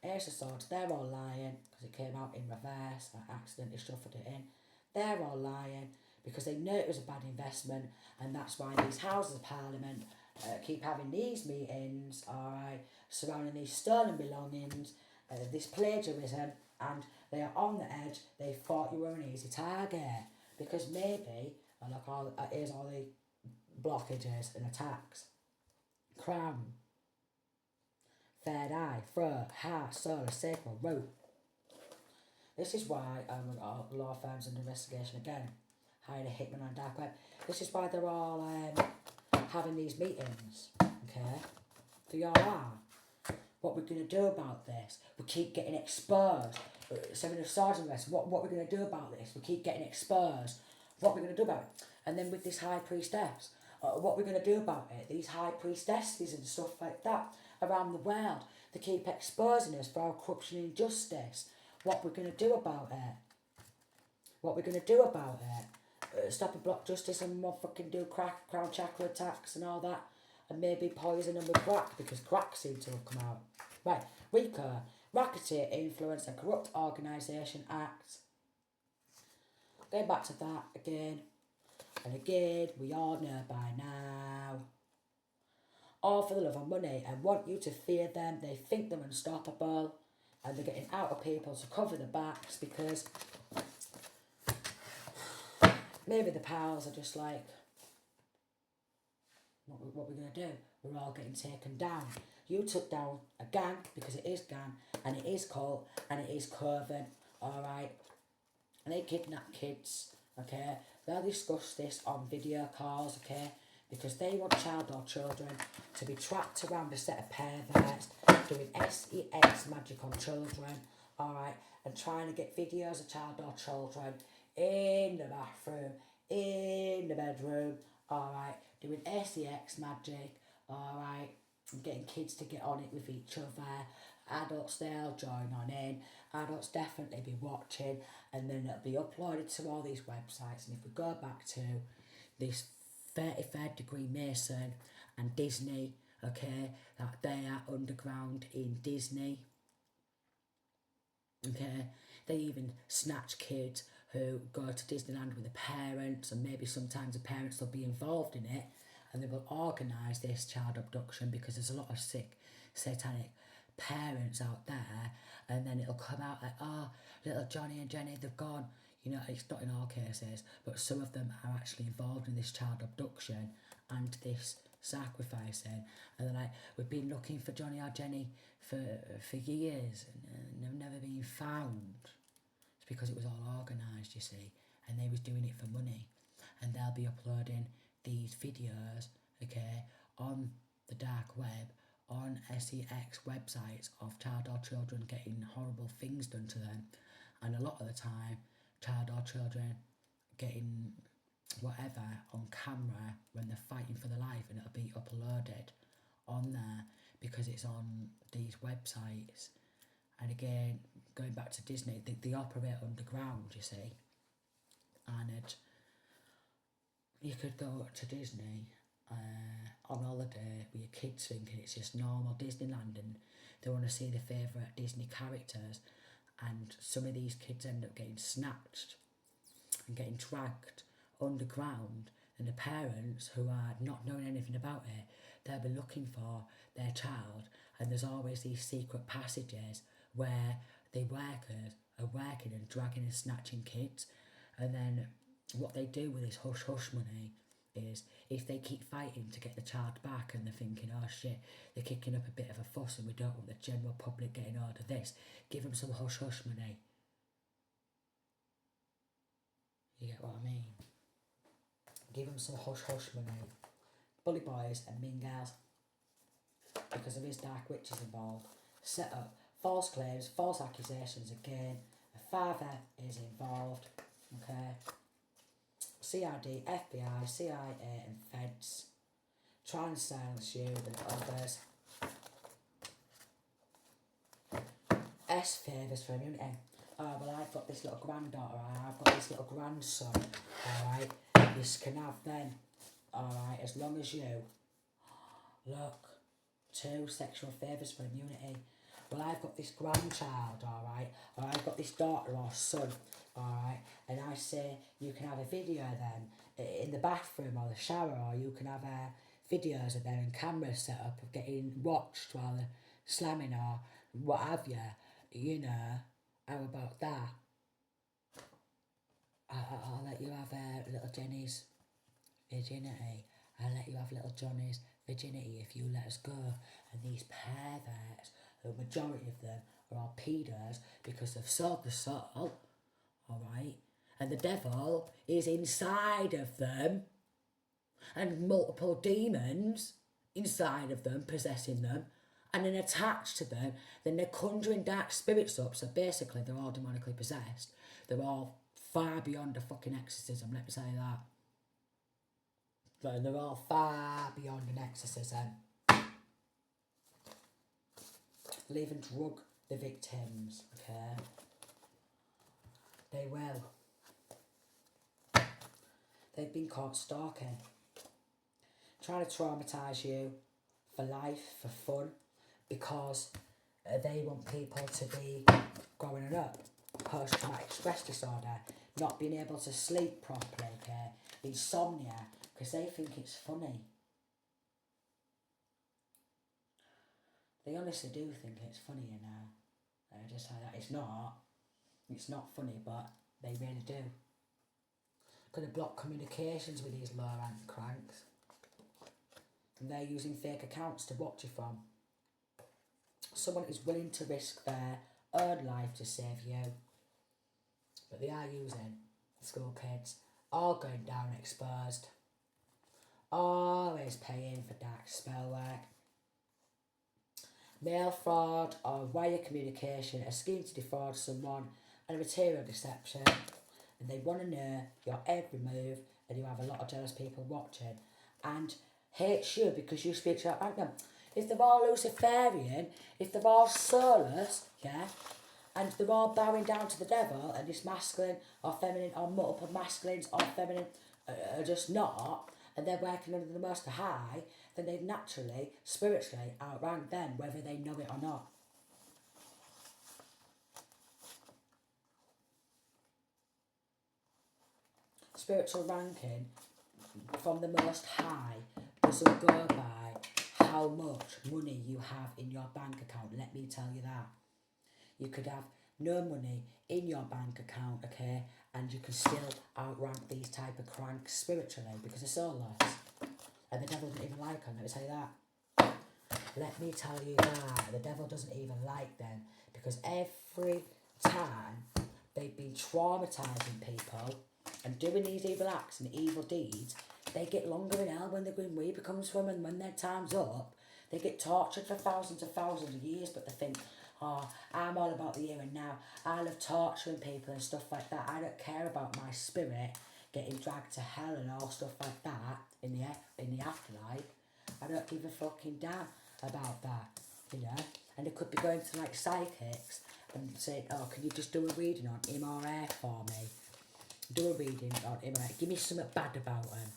Ace of Swords, they're all lying, because it came out in reverse, I accidentally shuffled it in. They're all lying, because they know it was a bad investment, and that's why these Houses of Parliament keep having these meetings, alright, surrounding these stolen belongings, this plagiarism, and they are on the edge. They thought you were an easy target, because maybe, look, here's all the blockages and attacks. Crown, third eye, throat, heart, solar, sacral, root. This is why law firms under investigation again, hired a hitman on dark web. This is why they're all having these meetings, okay? They all are. What we're going to do about this? We keep getting exposed. 7 of Swords in reverse. What we're going to do about this? We keep getting exposed. What we're going to do about it? And then with this high priestess, what we're going to do about it? These high priestesses and stuff like that around the world, they keep exposing us for our corruption and injustice. What we're going to do about it? What we're going to do about it? Stop and block justice and motherfucking do crown chakra attacks and all that, and maybe poison them with crack, because crack seems to have come out. Right, RICO, Racketeer Influence and Corrupt Organisation Act. Going back to that again and again, we all know by now. All for the love of money and want you to fear them. They think they're unstoppable, and they're getting out of people to cover their backs, because maybe the pals are just like, what we're going to do? We're all getting taken down. You took down a gang, because it is gang, and it is cult, and it is coven, alright? And they kidnap kids, okay? They'll discuss this on video calls, okay? Because they want child or children to be trapped around a set of perverts, doing sex magic on children, alright? And trying to get videos of child or children in the bathroom, in the bedroom, alright? Doing sex magic, alright? And getting kids to get on it with each other. Adults, they'll join on in. Adults definitely be watching, and then it'll be uploaded to all these websites. And if we go back to this 33rd degree Mason and Disney, okay, that they are underground in Disney, okay, they even snatch kids who go to Disneyland with the parents, and maybe sometimes the parents will be involved in it, and they will organise this child abduction, because there's a lot of sick, satanic parents out there, and then it'll come out like, oh, little Johnny and Jenny, they've gone. You know, it's not in all cases, but some of them are actually involved in this child abduction and this sacrificing, and they're like, we've been looking for Johnny or Jenny for years, and they've never been found. It's because it was all organised, you see, and they was doing it for money, and they'll be uploading these videos, okay, on the dark web, on sex websites of child or children getting horrible things done to them, and a lot of the time, child or children getting whatever on camera when they're fighting for their life, and it'll be uploaded on there because it's on these websites. And again, going back to Disney, they operate underground, you see, and you could go to Disney on holiday with your kids thinking it's just normal Disneyland, and they want to see their favourite Disney characters, and some of these kids end up getting snatched and getting dragged underground, and the parents, who are not knowing anything about it, they'll be looking for their child, and there's always these secret passages where the workers are working and dragging and snatching kids, and then what they do with this hush hush money is, if they keep fighting to get the child back and they're thinking, oh shit, they're kicking up a bit of a fuss and we don't want the general public getting hold of this, give them some hush hush money. You get what I mean? Give them some hush hush money. Bully boys and mean girls. Because there is dark witches involved. Set up false claims, false accusations again. A father is involved. Okay. CID, FBI, CIA and feds try and silence you and others. S favours for immunity. Oh, well, I've got this little granddaughter, I've got this little grandson, alright, this can have them, alright, as long as you, look, 2 sexual favours for immunity. Well, I've got this grandchild, alright, or I've got this daughter or son, alright, and I say you can have a video then in the bathroom or the shower, or you can have videos of them and cameras set up of getting watched while they're slamming or what have you know. How about that? I'll let you have little Jenny's virginity. I'll let you have little Johnny's virginity if you let us go. And these perverts, the majority of them are all pedos because they've sold the soul, alright? And the devil is inside of them, and multiple demons inside of them, possessing them, and then attached to them, then they're conjuring dark spirits up. So basically, they're all demonically possessed. They're all far beyond a fucking exorcism, let me say that. They're all far beyond an exorcism. They'll even drug the victims, okay? They will. They've been caught stalking. Trying to traumatise you for life, for fun, because they want people to be growing up. Post-traumatic stress disorder, not being able to sleep properly, okay? Insomnia, because they think it's funny. They honestly do think it's funny, you know. They're just like that. It's not funny, but they really do. Going to block communications with these low rank cranks. And they're using fake accounts to watch you from. Someone who's willing to risk their own life to save you. But they are using school kids. All going down exposed. Always paying for dark spell work. Mail fraud or wire communication, a scheme to defraud someone, and a material deception. And they want to know your every move, and you have a lot of jealous people watching. And hates you because you speak to your bank. If they're all Luciferian, if they're all soulless, yeah, and they're all bowing down to the devil, and this masculine or feminine or multiple masculines or feminine are just not, and they're working under the Most High, then they naturally, spiritually outrank them, whether they know it or not. spiritual ranking from the most high doesn't go by how much money you have in your bank account. Let me tell you that. You could have no money in your bank account, okay, and you can still outrank these type of cranks spiritually because they're soulless. And the devil doesn't even like them, let me tell you that. Let me tell you that. The devil doesn't even like them because every time they've been traumatising people and doing these evil acts and evil deeds, they get longer in hell when the Grim Reaper comes from, and when their time's up, they get tortured for thousands of years, but they think, oh, I'm all about the here and now. I love torturing people and stuff like that. I don't care about my spirit getting dragged to hell and all stuff like that in the afterlife. I don't give a fucking damn about that, you know. And they could be going to like psychics and saying, oh, can you just do a reading on him or her for me? Do a reading on him or her. Give me something bad about him.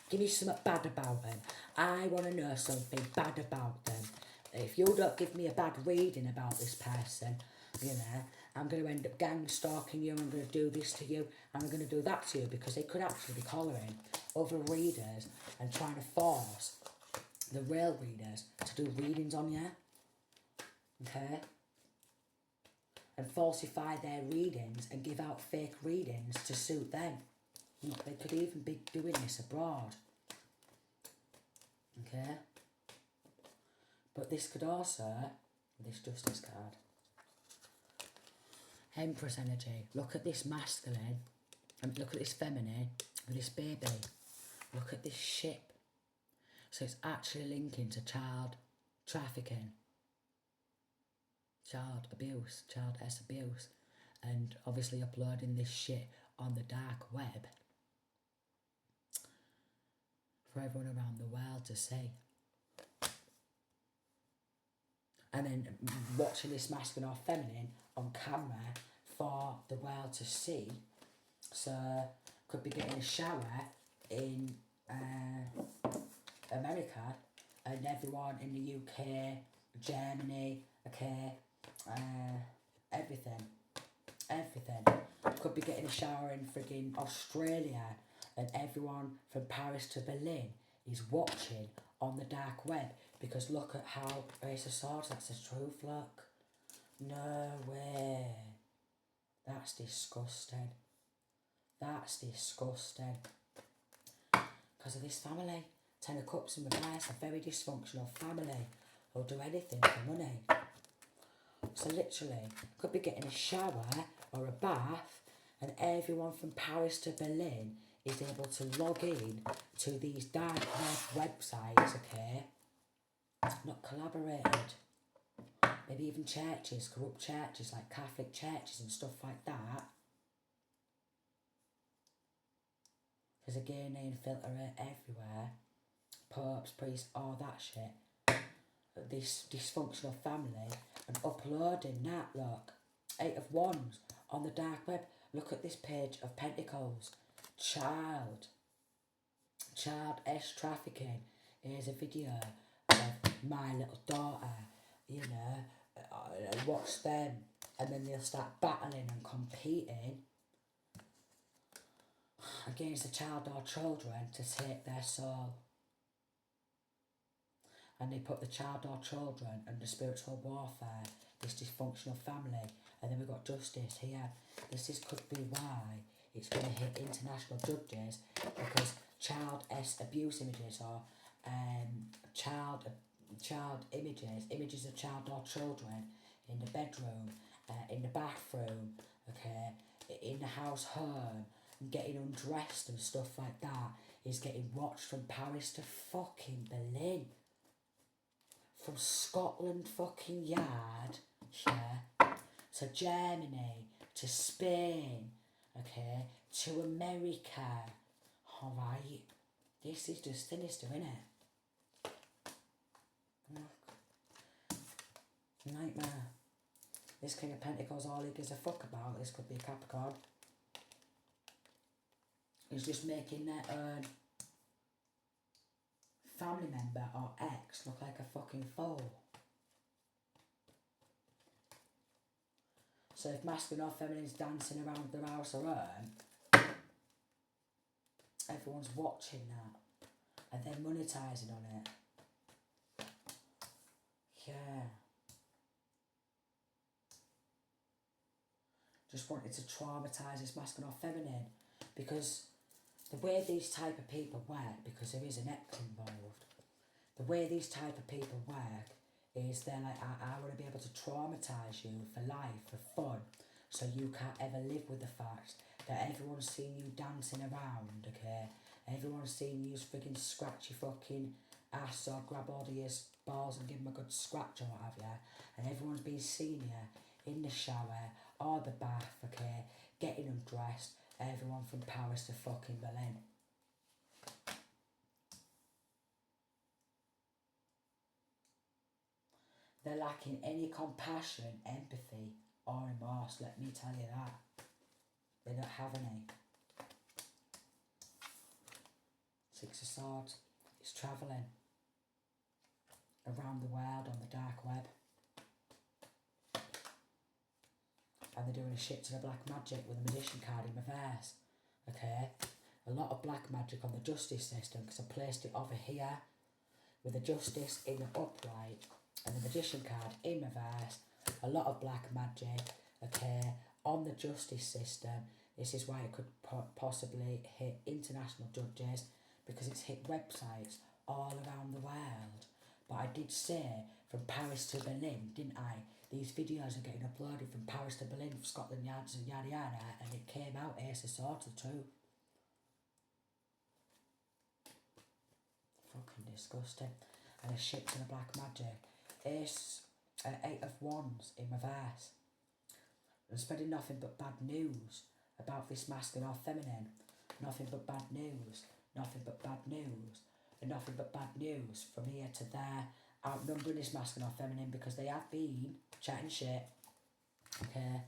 Give me something bad about them. I want to know something bad about them. If you don't give me a bad reading about this person, you know, I'm going to end up gang stalking you, I'm going to do this to you, and I'm going to do that to you, because they could actually be collaring other readers and trying to force the real readers to do readings on you, okay? And falsify their readings and give out fake readings to suit them. They could even be doing this abroad. Okay? But this could also, this Justice card, Empress energy. Look at this masculine, and look at this feminine with this baby. Look at this ship. So it's actually linking to child trafficking, child abuse, child S abuse, and obviously uploading this shit on the dark web for everyone around the world to see. And then watching this masculine or feminine on camera for the world to see. So could be getting a shower in America, and everyone in the UK, Germany, okay, everything. Could be getting a shower in friggin' Australia, and everyone from Paris to Berlin is watching on the dark web, because look at how Ace of Swords, that's the truth, look. No way. That's disgusting. That's disgusting. Because of this family. 10 of Cups in reverse, a very dysfunctional family who'll do anything for money. So literally, could be getting a shower or a bath, and everyone from Paris to Berlin is able to log in to these dark web websites, okay? Not collaborated. Maybe even churches, corrupt churches like Catholic churches and stuff like that. Because again, they infiltrate everywhere. Popes, priests, all that shit. This dysfunctional family, and uploading that, look. 8 of Wands on the dark web. Look at this page of Pentacles. Child S trafficking. Here's a video of my little daughter, you know, watch them, and then they'll start battling and competing against the child or children to take their soul. And they put the child or children under spiritual warfare, this dysfunctional family. And then we've got Justice here. This could be why it's going to hit international judges, because child abuse images, or child images of child or children in the bedroom, in the bathroom, okay, in the house home, getting undressed and stuff like that, is getting watched from Paris to fucking Berlin. From Scotland fucking Yard, yeah, to Germany, to Spain, okay, to America. Alright, this is just sinister, innit? Nightmare. This King of Pentacles, all he gives a fuck about, this could be a Capricorn. He's just making their own family member or ex look like a fucking fool. So if masculine or feminine's dancing around their house or home, everyone's watching that and then monetising on it. Yeah. Just wanted to traumatise this masculine or feminine, because the way these type of people work, because there is an X involved, the way these type of people work is they're like, I want to be able to traumatise you for life, for fun, so you can't ever live with the fact that everyone's seen you dancing around, okay? Everyone's seen you friggin' scratch your fucking ass or grab all of your balls and give them a good scratch or what have you, and everyone's been seeing you in the shower or the bath, okay, getting undressed, everyone from Paris to fucking Berlin. They're lacking any compassion, empathy or remorse, let me tell you that. They don't have any. Six of Swords is travelling around the world on the dark web. And they're doing a shit to the black magic with a magician card in reverse. Okay? A lot of black magic on the justice system, because I placed it over here with the justice in the upright and the magician card in reverse. A lot of black magic, okay, on the justice system. This is why it could possibly hit international judges, because it's hit websites all around the world. But I did say from Paris to Berlin, didn't I? These videos are getting uploaded from Paris to Berlin, from Scotland Yards and yada yada, and it came out Ace of Swords, the truth. Fucking disgusting. And a shit to the black magic. Eight of Wands in reverse. And spreading nothing but bad news about this masculine or feminine. Nothing but bad news. Nothing but bad news. And nothing but bad news from here to there. Outnumbering this masculine or feminine, because they have been chatting shit, okay,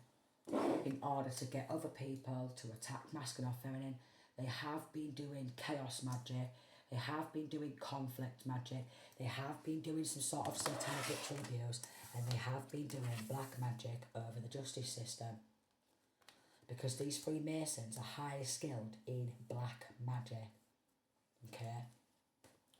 in order to get other people to attack masculine or feminine. They have been doing chaos magic. They have been doing conflict magic. They have been doing some sort of satanic ritual abuse, and they have been doing black magic over the justice system. Because these Freemasons are highly skilled in black magic. Okay?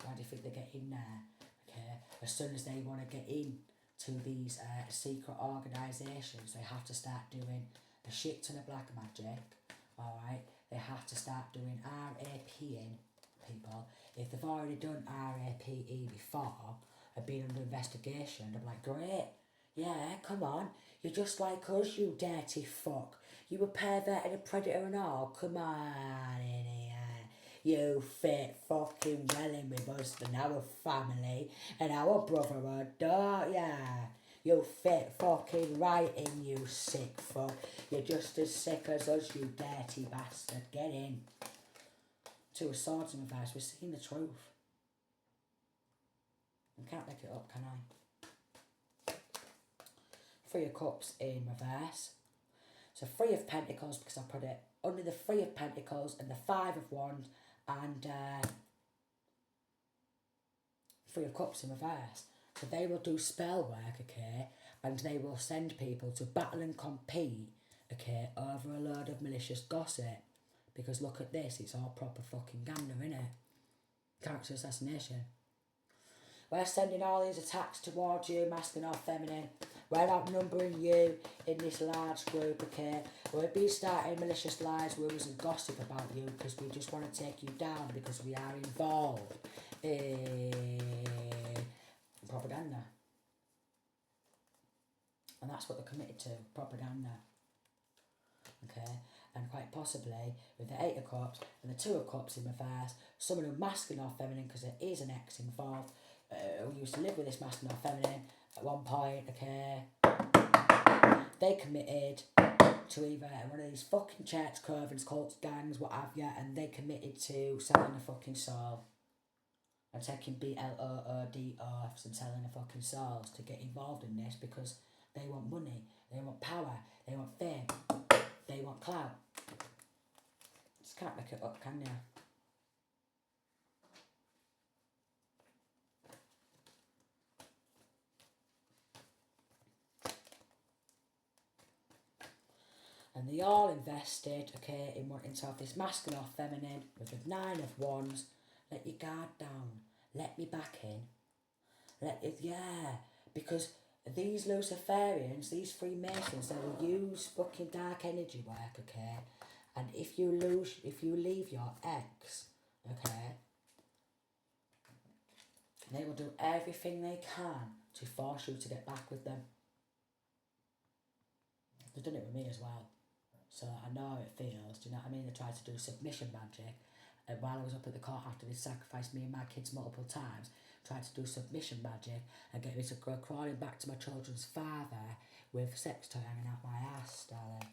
Why do you think they get in there? Okay? As soon as they want to get in to these secret organisations, they have to start doing a shit ton of black magic. Alright? They have to start doing RAPing people. If they've already done RAPE before and been under investigation, they're like, great, yeah, come on, you're just like us, you dirty fuck. You a pervert and a predator and all, come on in here. You fit fucking well in with us and our family and our brotherhood, don't ya? You fit fucking right in, you sick fuck. You're just as sick as us, you dirty bastard. Get in. Two of Swords in reverse, we're seeing the truth. I can't make it up, can I? Three of Cups in reverse. So Three of Pentacles, because I put it under the Three of Pentacles and the Five of Wands and Three of Cups in reverse. So they will do spell work, okay, and they will send people to battle and compete, okay, over a load of malicious gossip. Because look at this, it's all proper fucking gander, innit? Character assassination. We're sending all these attacks towards you, masculine or feminine. We're outnumbering you in this large group, okay? We'll be starting malicious lies, rumours and gossip about you because we just want to take you down because we are involved in propaganda. And that's what they're committed to, propaganda. Okay? And quite possibly, with the Eight of Cups and the Two of Cups in reverse, some of them masculine or feminine, because there is an X involved, who used to live with this masculine or feminine at one point, okay? They committed to either one of these fucking church covens, cults, gangs, what have you, and they committed to selling a fucking soul. And taking BLOOD offs and selling the fucking souls to get involved in this because they want money, they want power, they want fame, they want clout. Just can't make it up, can you? And they all invested, okay, in wanting to have this masculine or feminine with the 9 of Wands. Let your guard down. Let me back in. Because these Luciferians, these Freemasons, they will use fucking dark energy work, okay? And if you leave your ex, okay, they will do everything they can to force you to get back with them. They've done it with me as well. So I know how it feels, do you know what I mean? They tried to do submission magic. And while I was up at the court after they sacrificed me and my kids multiple times, tried to do submission magic and get me to go crawling back to my children's father with sex toy hanging out my ass, darling.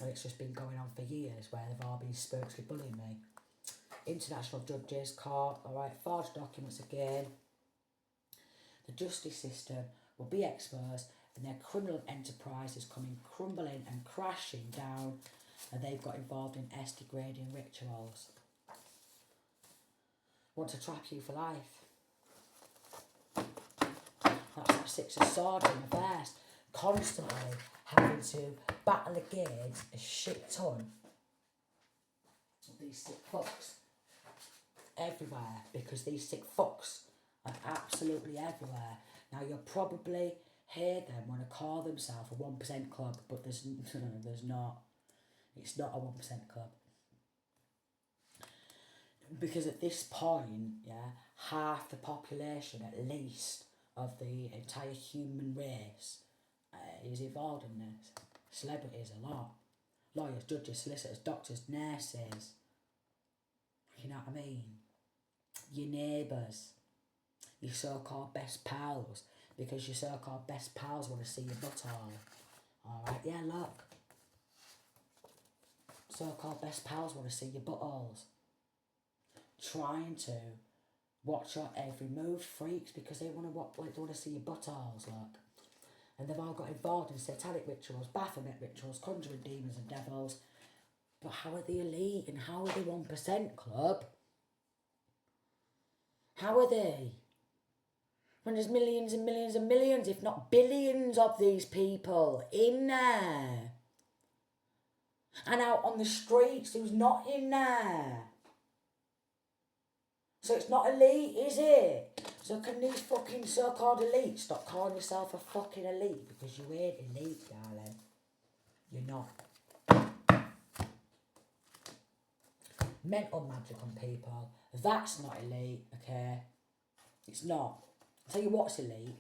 And it's just been going on for years where they've all been spiritually bullying me. International judges, court, alright, forged documents again. The justice system will be exposed and their criminal enterprise is coming crumbling and crashing down, and they've got involved in S-degrading rituals. Want to trap you for life. That's that 6 of Swords in reverse. Constantly having to battle against a shit ton of these sick fucks everywhere, because these sick fucks are absolutely everywhere. Now you'll probably hear them want to call themselves a 1% club, but there's not. It's not a 1% club. Because at this point, half the population at least of the entire human race is involved in this. Celebrities a lot. Lawyers, judges, solicitors, doctors, nurses. You know what I mean? Your neighbours. Your so-called best pals. Because your so-called best pals want to see your butthole. Alright, yeah, look. So-called best pals want to see your buttholes. Trying to watch your every move, freaks, because they want to see your buttholes, look. And they've all got involved in satanic rituals, Baphomet rituals, conjuring demons and devils. But how are they elite and how are they 1% club? How are they? When there's millions and millions and millions, if not billions of these people in there. And out on the streets, who's not in there? So it's not elite, is it? So can these fucking so-called elites stop calling yourself a fucking elite? Because you ain't elite, darling. You're not. Mental magic on people. That's not elite, okay? It's not. I'll tell you what's elite,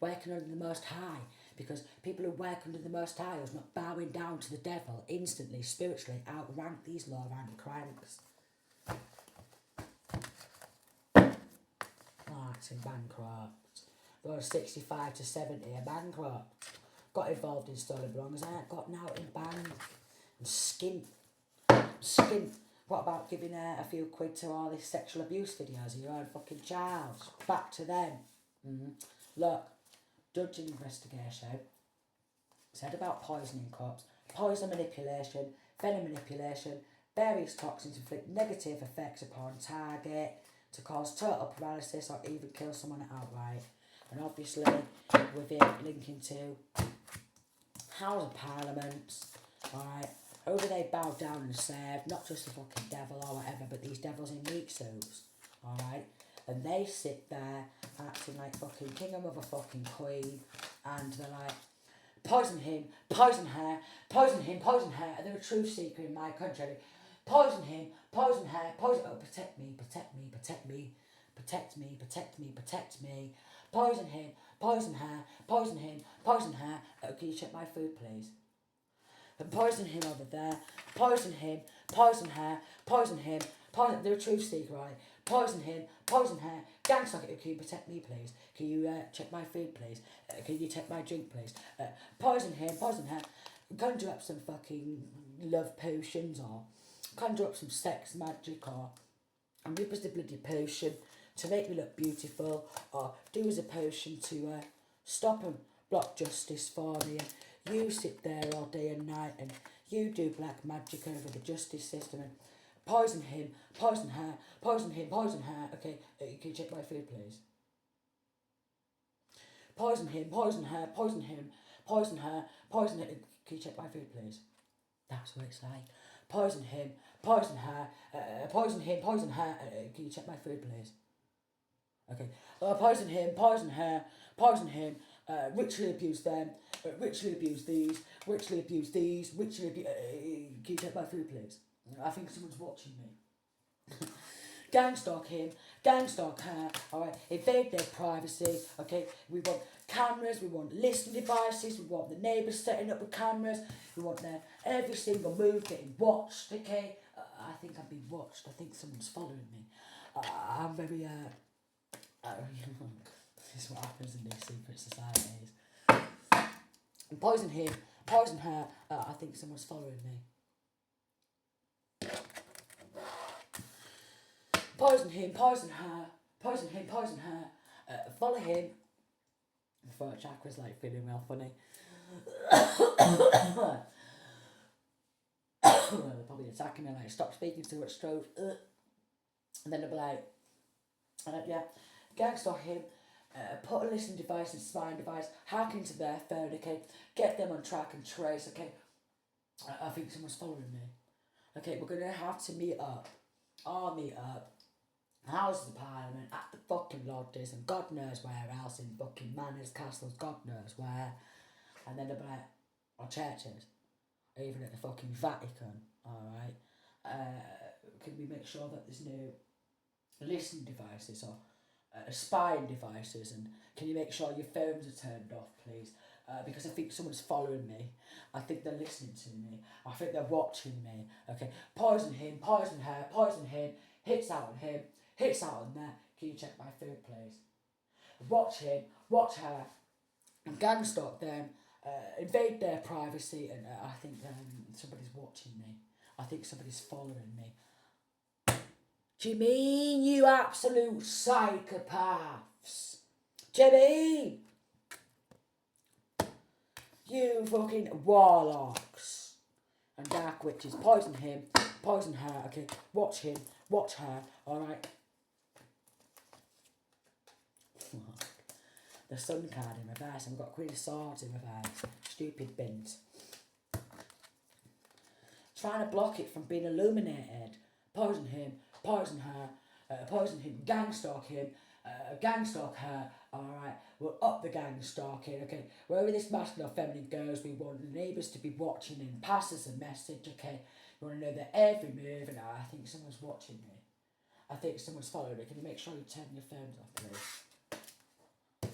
working under the Most High. Because people who work under the Most High who's not bowing down to the devil instantly, spiritually, outrank these low-rank cranks. In bankrupt. Those 65 to 70 are bankrupt. Got involved in stolen belongings. I ain't gotten out in bank. I'm skint. What about giving a few quid to all these sexual abuse videos of your own fucking child? Back to them. Look, judge investigation said about poisoning cups, poison manipulation, venom manipulation, various toxins inflict negative effects upon target to cause total paralysis or even kill someone outright. And obviously, with it linking to House of Parliaments, alright, who do they bow down and serve? Not just the fucking devil or whatever, but these devils in meat suits, alright? And they sit there acting like fucking king and motherfucking queen, and they're like, poison him, poison her, poison him, poison her, and they're a truth seeker in my country. Poison him, poison her, poison... Oh, protect me, protect me, protect me, protect me, protect me, protect me. Poison him, poison her, poison him, poison her. Oh, can you check my food, please? And poison him over there. Poison him, poison her, poison him, poison... They're a truth seeker, right? Poison him, poison her. Gangster, can you protect me, please? Can you check my food, please? Can you check my drink, please? Poison him, poison her. Conjure up some fucking love potions or... Conjure up some sex magic or rip us the bloody potion to make me look beautiful, or do as a potion to stop and block justice for me, and you sit there all day and night and you do black magic over the justice system and poison him, poison her, poison him, poison her. Okay, can you check my food, please? Poison him, poison her, poison him, poison her, poison her. Can you check my food, please? That's what it's like. Poison him, poison her, poison him, poison her. Can you check my food, please? Okay. Poison him, poison her, poison him. Ritually abuse them. Ritually abuse these. Ritually abuse these. Ritually abuse. Can you check my food, please? I think someone's watching me. Gang stalk him, gang stalk her, alright, invade their privacy, okay, we want cameras, we want listening devices, we want the neighbours setting up with cameras, we want their every single move getting watched, okay, I think I'm being watched, I think someone's following me, I'm very, this is what happens in these secret societies. Poison him, poison her, I think someone's following me. Poison him, poison her, poison him, poison her, follow him. The throat chakra's like feeling real funny. They're probably attacking me, like, stop speaking too much stroke. And then they'll be like, yeah, gang stalk him, put a listening device and spying device, hack into their phone, okay, get them on track and trace, okay. I think someone's following me. Okay, we're gonna have to meet up. I'll meet up. Houses of Parliament, at the fucking lodges, and God knows where else, in fucking manors, castles, God knows where. And then they'll be like, or churches, or even at the fucking Vatican, alright? Can we make sure that there's no listening devices or spying devices, and can you make sure your phones are turned off, please? Because I think someone's following me. I think they're listening to me. I think they're watching me. Okay, poison him, poison her, poison him, hits out on him, hits out on there. Can you check my food, please? Watch him, watch her, and gang stalk them, invade their privacy, and I think somebody's watching me. I think somebody's following me. Do you mean, you absolute psychopaths? Do you mean? You fucking warlocks and dark witches. Poison him, poison her, okay? Watch him, watch her, alright? The sun card in reverse, and we've got Queen of Swords in reverse. Stupid bins. Trying to block it from being illuminated. Poison him, poison her, poison him, gang stalk him, gang stalk her, alright, we'll up the gang stalking, okay, wherever this masculine or feminine goes, we want the neighbours to be watching and pass us a message, okay, we want to know their every move, and I think someone's watching me, I think someone's following me. Can you make sure you turn your phones off, please?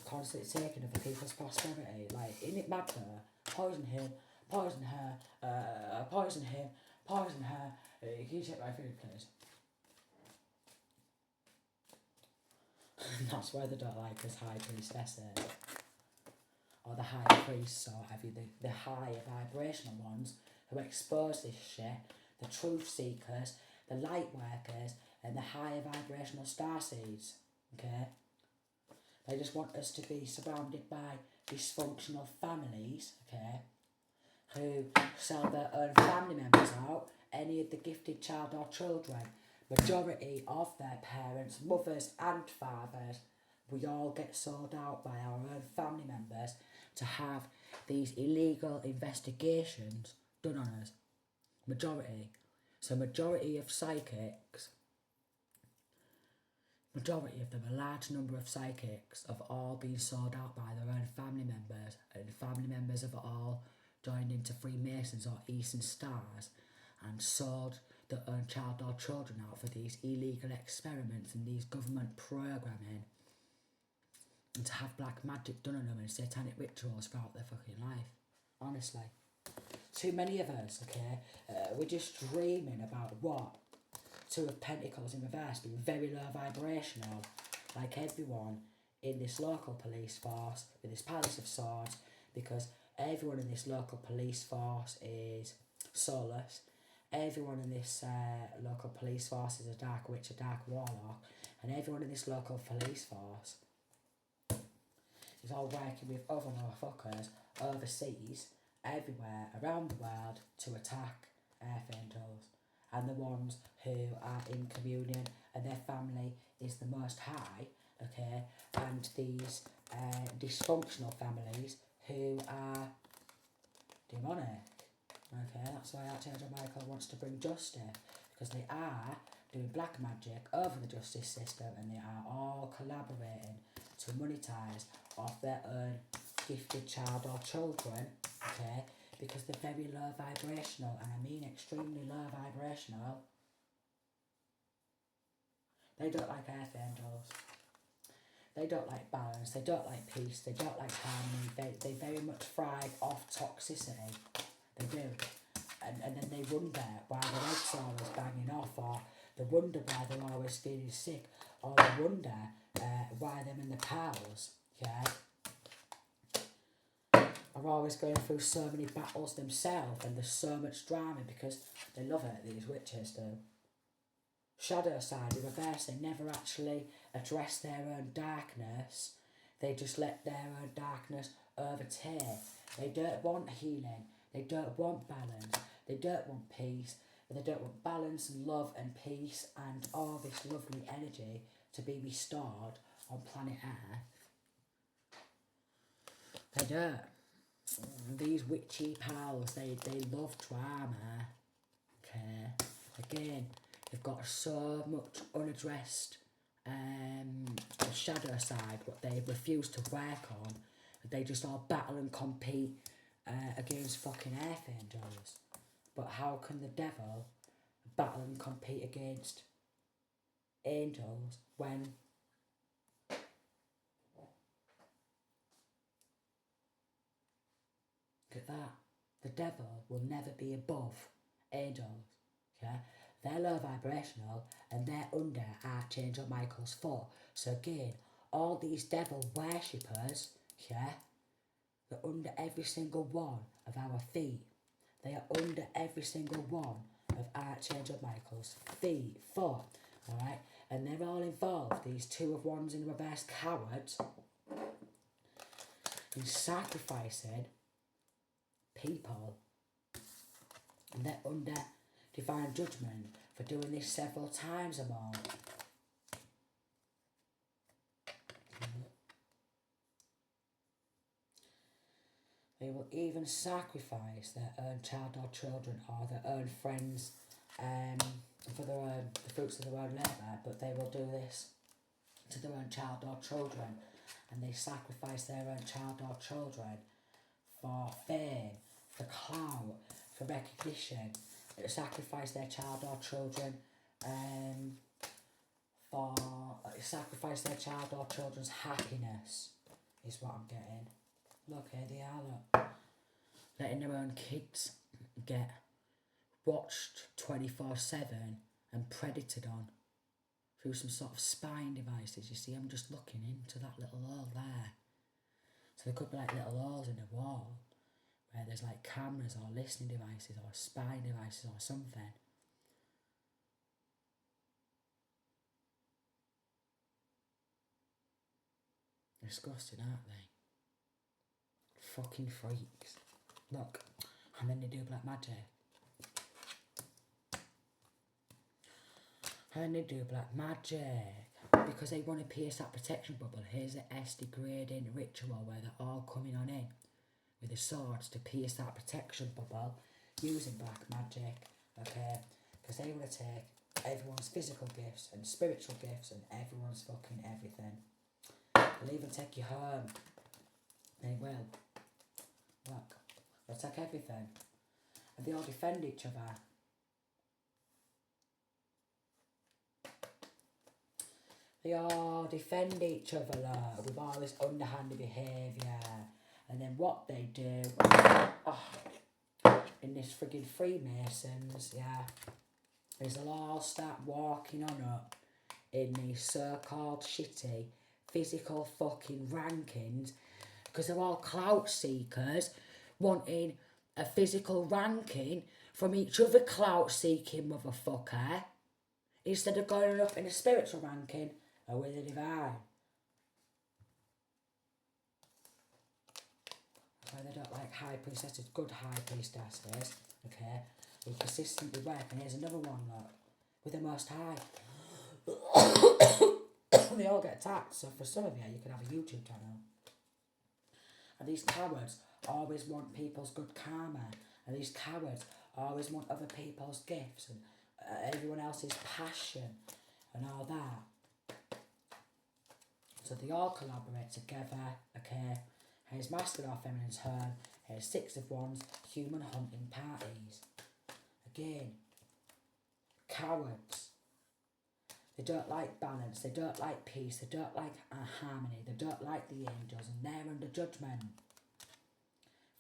Constantly taking other people's prosperity, like, isn't it mad though? Poison him, poison her, poison him, poison her, can you check my food, please? That's why they don't like us high priestesses. Or the high priests, or have you, the higher vibrational ones who expose this shit, the truth seekers, the light workers, and the higher vibrational starseeds, okay? They just want us to be surrounded by dysfunctional families, okay, who sell their own family members out, any of the gifted child or children. Majority of their parents, mothers and fathers, we all get sold out by our own family members to have these illegal investigations done on us. Majority. So majority of psychics, majority of them, a large number of psychics, have all been sold out by their own family members, and family members have all joined into Freemasons or Eastern Stars and sold their own child or children out for these illegal experiments and these government programming, and to have black magic done on them and satanic rituals throughout their fucking life. Honestly. Too many of us, okay, we're just dreaming about what? Two of Pentacles in reverse, being very low vibrational, like everyone in this local police force with this Palace of Swords, because everyone in this local police force is soulless. Everyone in this local police force is a dark witch, a dark warlock, and everyone in this local police force is all working with other motherfuckers overseas, everywhere, around the world, to attack Earth Angels, and the ones who are in communion and their family is the Most High, okay, and these dysfunctional families who are demonic. Okay, that's why Archangel Michael wants to bring justice, because they are doing black magic over the justice system, and they are all collaborating to monetize off their own gifted child or children, okay, because they're very low vibrational, and I mean extremely low vibrational. They don't like earth angels. They don't like balance, they don't like peace, they don't like harmony, they very much thrive off toxicity. They do. And then they wonder why their eggs are always banging off, or they wonder why they're always feeling sick, or they wonder why them and the pals, yeah, are always going through so many battles themselves, and there's so much drama, because they love it, these witches do. Shadow side, in reverse, they never actually address their own darkness. They just let their own darkness overtake. They don't want healing. They don't want balance. They don't want peace. They don't want balance and love and peace and all this lovely energy to be restored on planet Earth. They don't. These witchy pals, they love drama. Okay. Again, they've got so much unaddressed shadow side, what they refuse to work on. They just all battle and compete against fucking earth angels. But how can the devil battle and compete against angels when look at that? The devil will never be above angels. Okay? They're low vibrational and they're under Archangel Michael's foot. So again, all these devil worshippers, yeah, they're under every single one of our feet. They are under every single one of Archangel Michael's foot. Alright? And they're all involved, these two of wands in reverse cowards, in sacrificing people. And they're under divine judgment for doing this several times or more. They will even sacrifice their own child or children or their own friends for the fruits of their own labour, but they will do this to their own child or children, and they sacrifice their own child or children for fame, for clout, for recognition. They sacrifice their child or children sacrifice their child or children's happiness, is what I'm getting. Look, here they are, look. Letting their own kids get watched 24/7 and predated on through some sort of spying devices. You see, I'm just looking into that little hole there. So there could be like little holes in the wall where there's like cameras or listening devices or spying devices or something. Disgusting, aren't they? Fucking freaks. Look, and then they do black magic. And they do black magic because they want to pierce that protection bubble. Here's the S degrading ritual where they're all coming on in with the swords to pierce that protection bubble using black magic, okay? Because they want to take everyone's physical gifts and spiritual gifts and everyone's fucking everything. They'll even take you home. They will. Look, they'll take everything. And they all defend each other. They all defend each other, look, with all this underhanded behaviour. And then what they do, in this friggin' Freemasons, yeah, is they'll all start walking on up in these so-called shitty physical fucking rankings, because they're all clout seekers wanting a physical ranking from each other clout seeking motherfucker, instead of going up in a spiritual ranking or with the divine. That's why they don't like high priestesses, good high priestesses, okay, who consistently work. And here's another one, look, with the Most High. They all get attacked, so for some of you, you can have a YouTube channel. And these cowards always want people's good karma, and these cowards always want other people's gifts and everyone else's passion and all that. So they all collaborate together, okay? Here's masculine or feminine turn. Here's Six of Wands, human hunting parties. Again, cowards. They don't like balance, they don't like peace, they don't like harmony, they don't like the angels, and they're under judgment.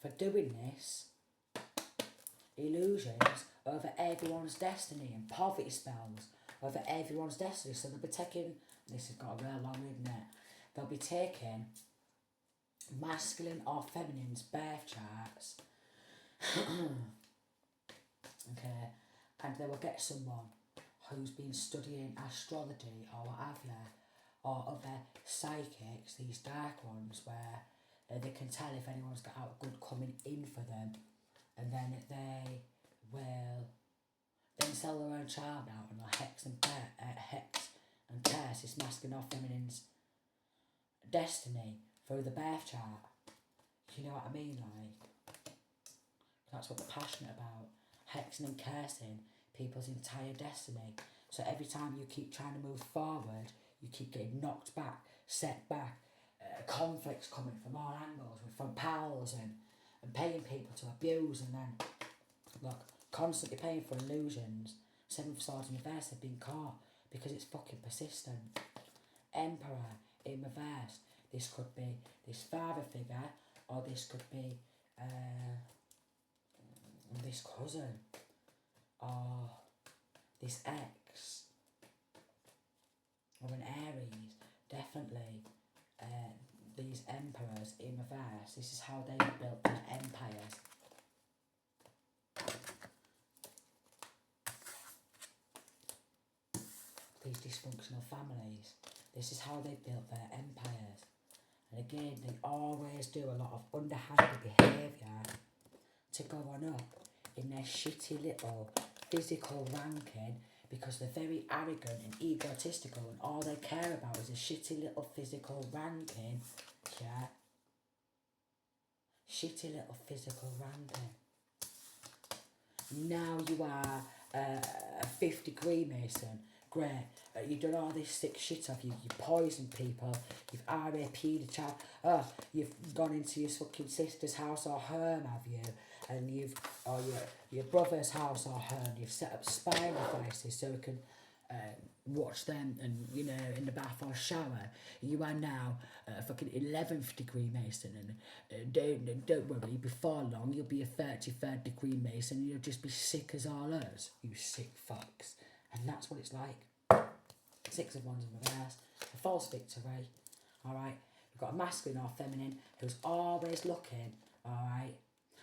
For doing this, illusions over everyone's destiny and poverty spells over everyone's destiny. So they'll be taking, this has got a real long, isn't it? They'll be taking masculine or feminine's birth charts, okay, and they will get someone who's been studying astrology or what have you, or other psychics, these dark ones, where they can tell if anyone's got out good coming in for them, and then they will then sell their own child out and they'll hex and curse this masculine or feminine's destiny through the birth chart. You know what I mean? Like, that's what they're passionate about, hexing and cursing people's entire destiny. So every time you keep trying to move forward, you keep getting knocked back, set back, conflicts coming from all angles, from pals and paying people to abuse, and then, look, constantly paying for illusions. Seven of Swords in reverse have been caught because it's fucking persistent. Emperor in reverse. This could be this father figure, or this could be this cousin, or this ex, or an Aries. Definitely these emperors in reverse. This is how they built their empires. These dysfunctional families. This is how they built their empires. And again, they always do a lot of underhanded behaviour to go on up in their shitty little physical ranking, because they're very arrogant and egotistical, and all they care about is a shitty little physical ranking, yeah? Shitty little physical ranking. Now you are a 5th degree Mason. Great. You've done all this sick shit of you. You've poisoned people. You've RAP'd a child. Oh, you've gone into your fucking sister's house or home, have you? And or your brother's house or home. You've set up spy devices so you can watch them, and you know, in the bath or shower. You are now a fucking 11th degree Mason, and don't worry, before long you'll be a 33rd degree Mason, and you'll just be sick as all us, you sick fucks. And that's what it's like. Six of Wands in reverse, a false victory, alright? We've got a masculine or feminine who's always looking, alright,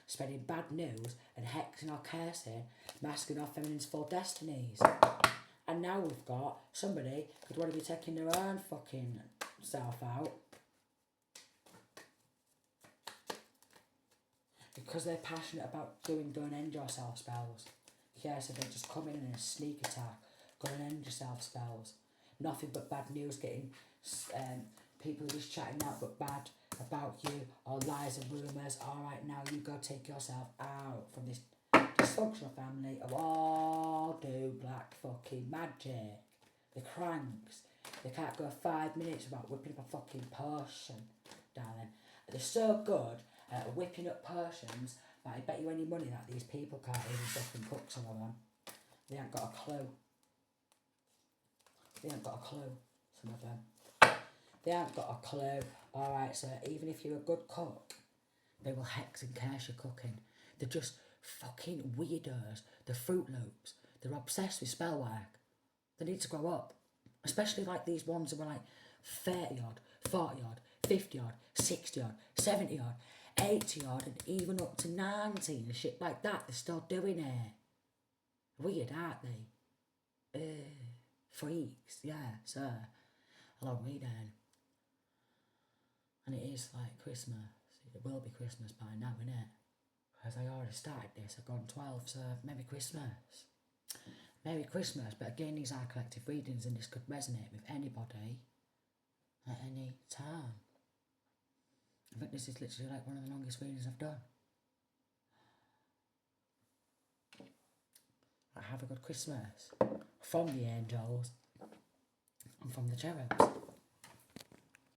spreading bad news and hexing or cursing masculine or feminine's full destinies. And now we've got somebody could want to be taking their own fucking self out because they're passionate about doing don't end yourself spells. Yeah, so they just come in and a sneak attack, go and end yourself spells. Nothing but bad news, getting people just chatting out but bad about you, or lies and rumours. Alright, now you go take yourself out from this dysfunctional family of all do black fucking magic. The cranks. They can't go 5 minutes without whipping up a fucking potion, darling. They're so good at whipping up potions that I bet you any money that these people can't even fucking cook some of them. They ain't got a clue. They ain't got a clue, some of them. They ain't got a clue. Alright, so even if you're a good cook, they will hex and curse your cooking. They're just fucking weirdos. They're Fruit Loops. They're obsessed with spell work. They need to grow up. Especially like these ones that were like 30 odd, 40 odd, 50 odd, 60 odd, 70 odd, 80 odd, and even up to 90 and shit like that. They're still doing it. Weird, aren't they? Freaks, yeah, so a long weekend. And it is like Christmas. It will be Christmas by now, innit? Because I already started this, I've gone 12, so Merry Christmas. Merry Christmas, but again, these are collective readings and this could resonate with anybody at any time. I think this is literally like one of the longest readings I've done. Have a good Christmas from the angels and from the cherubs.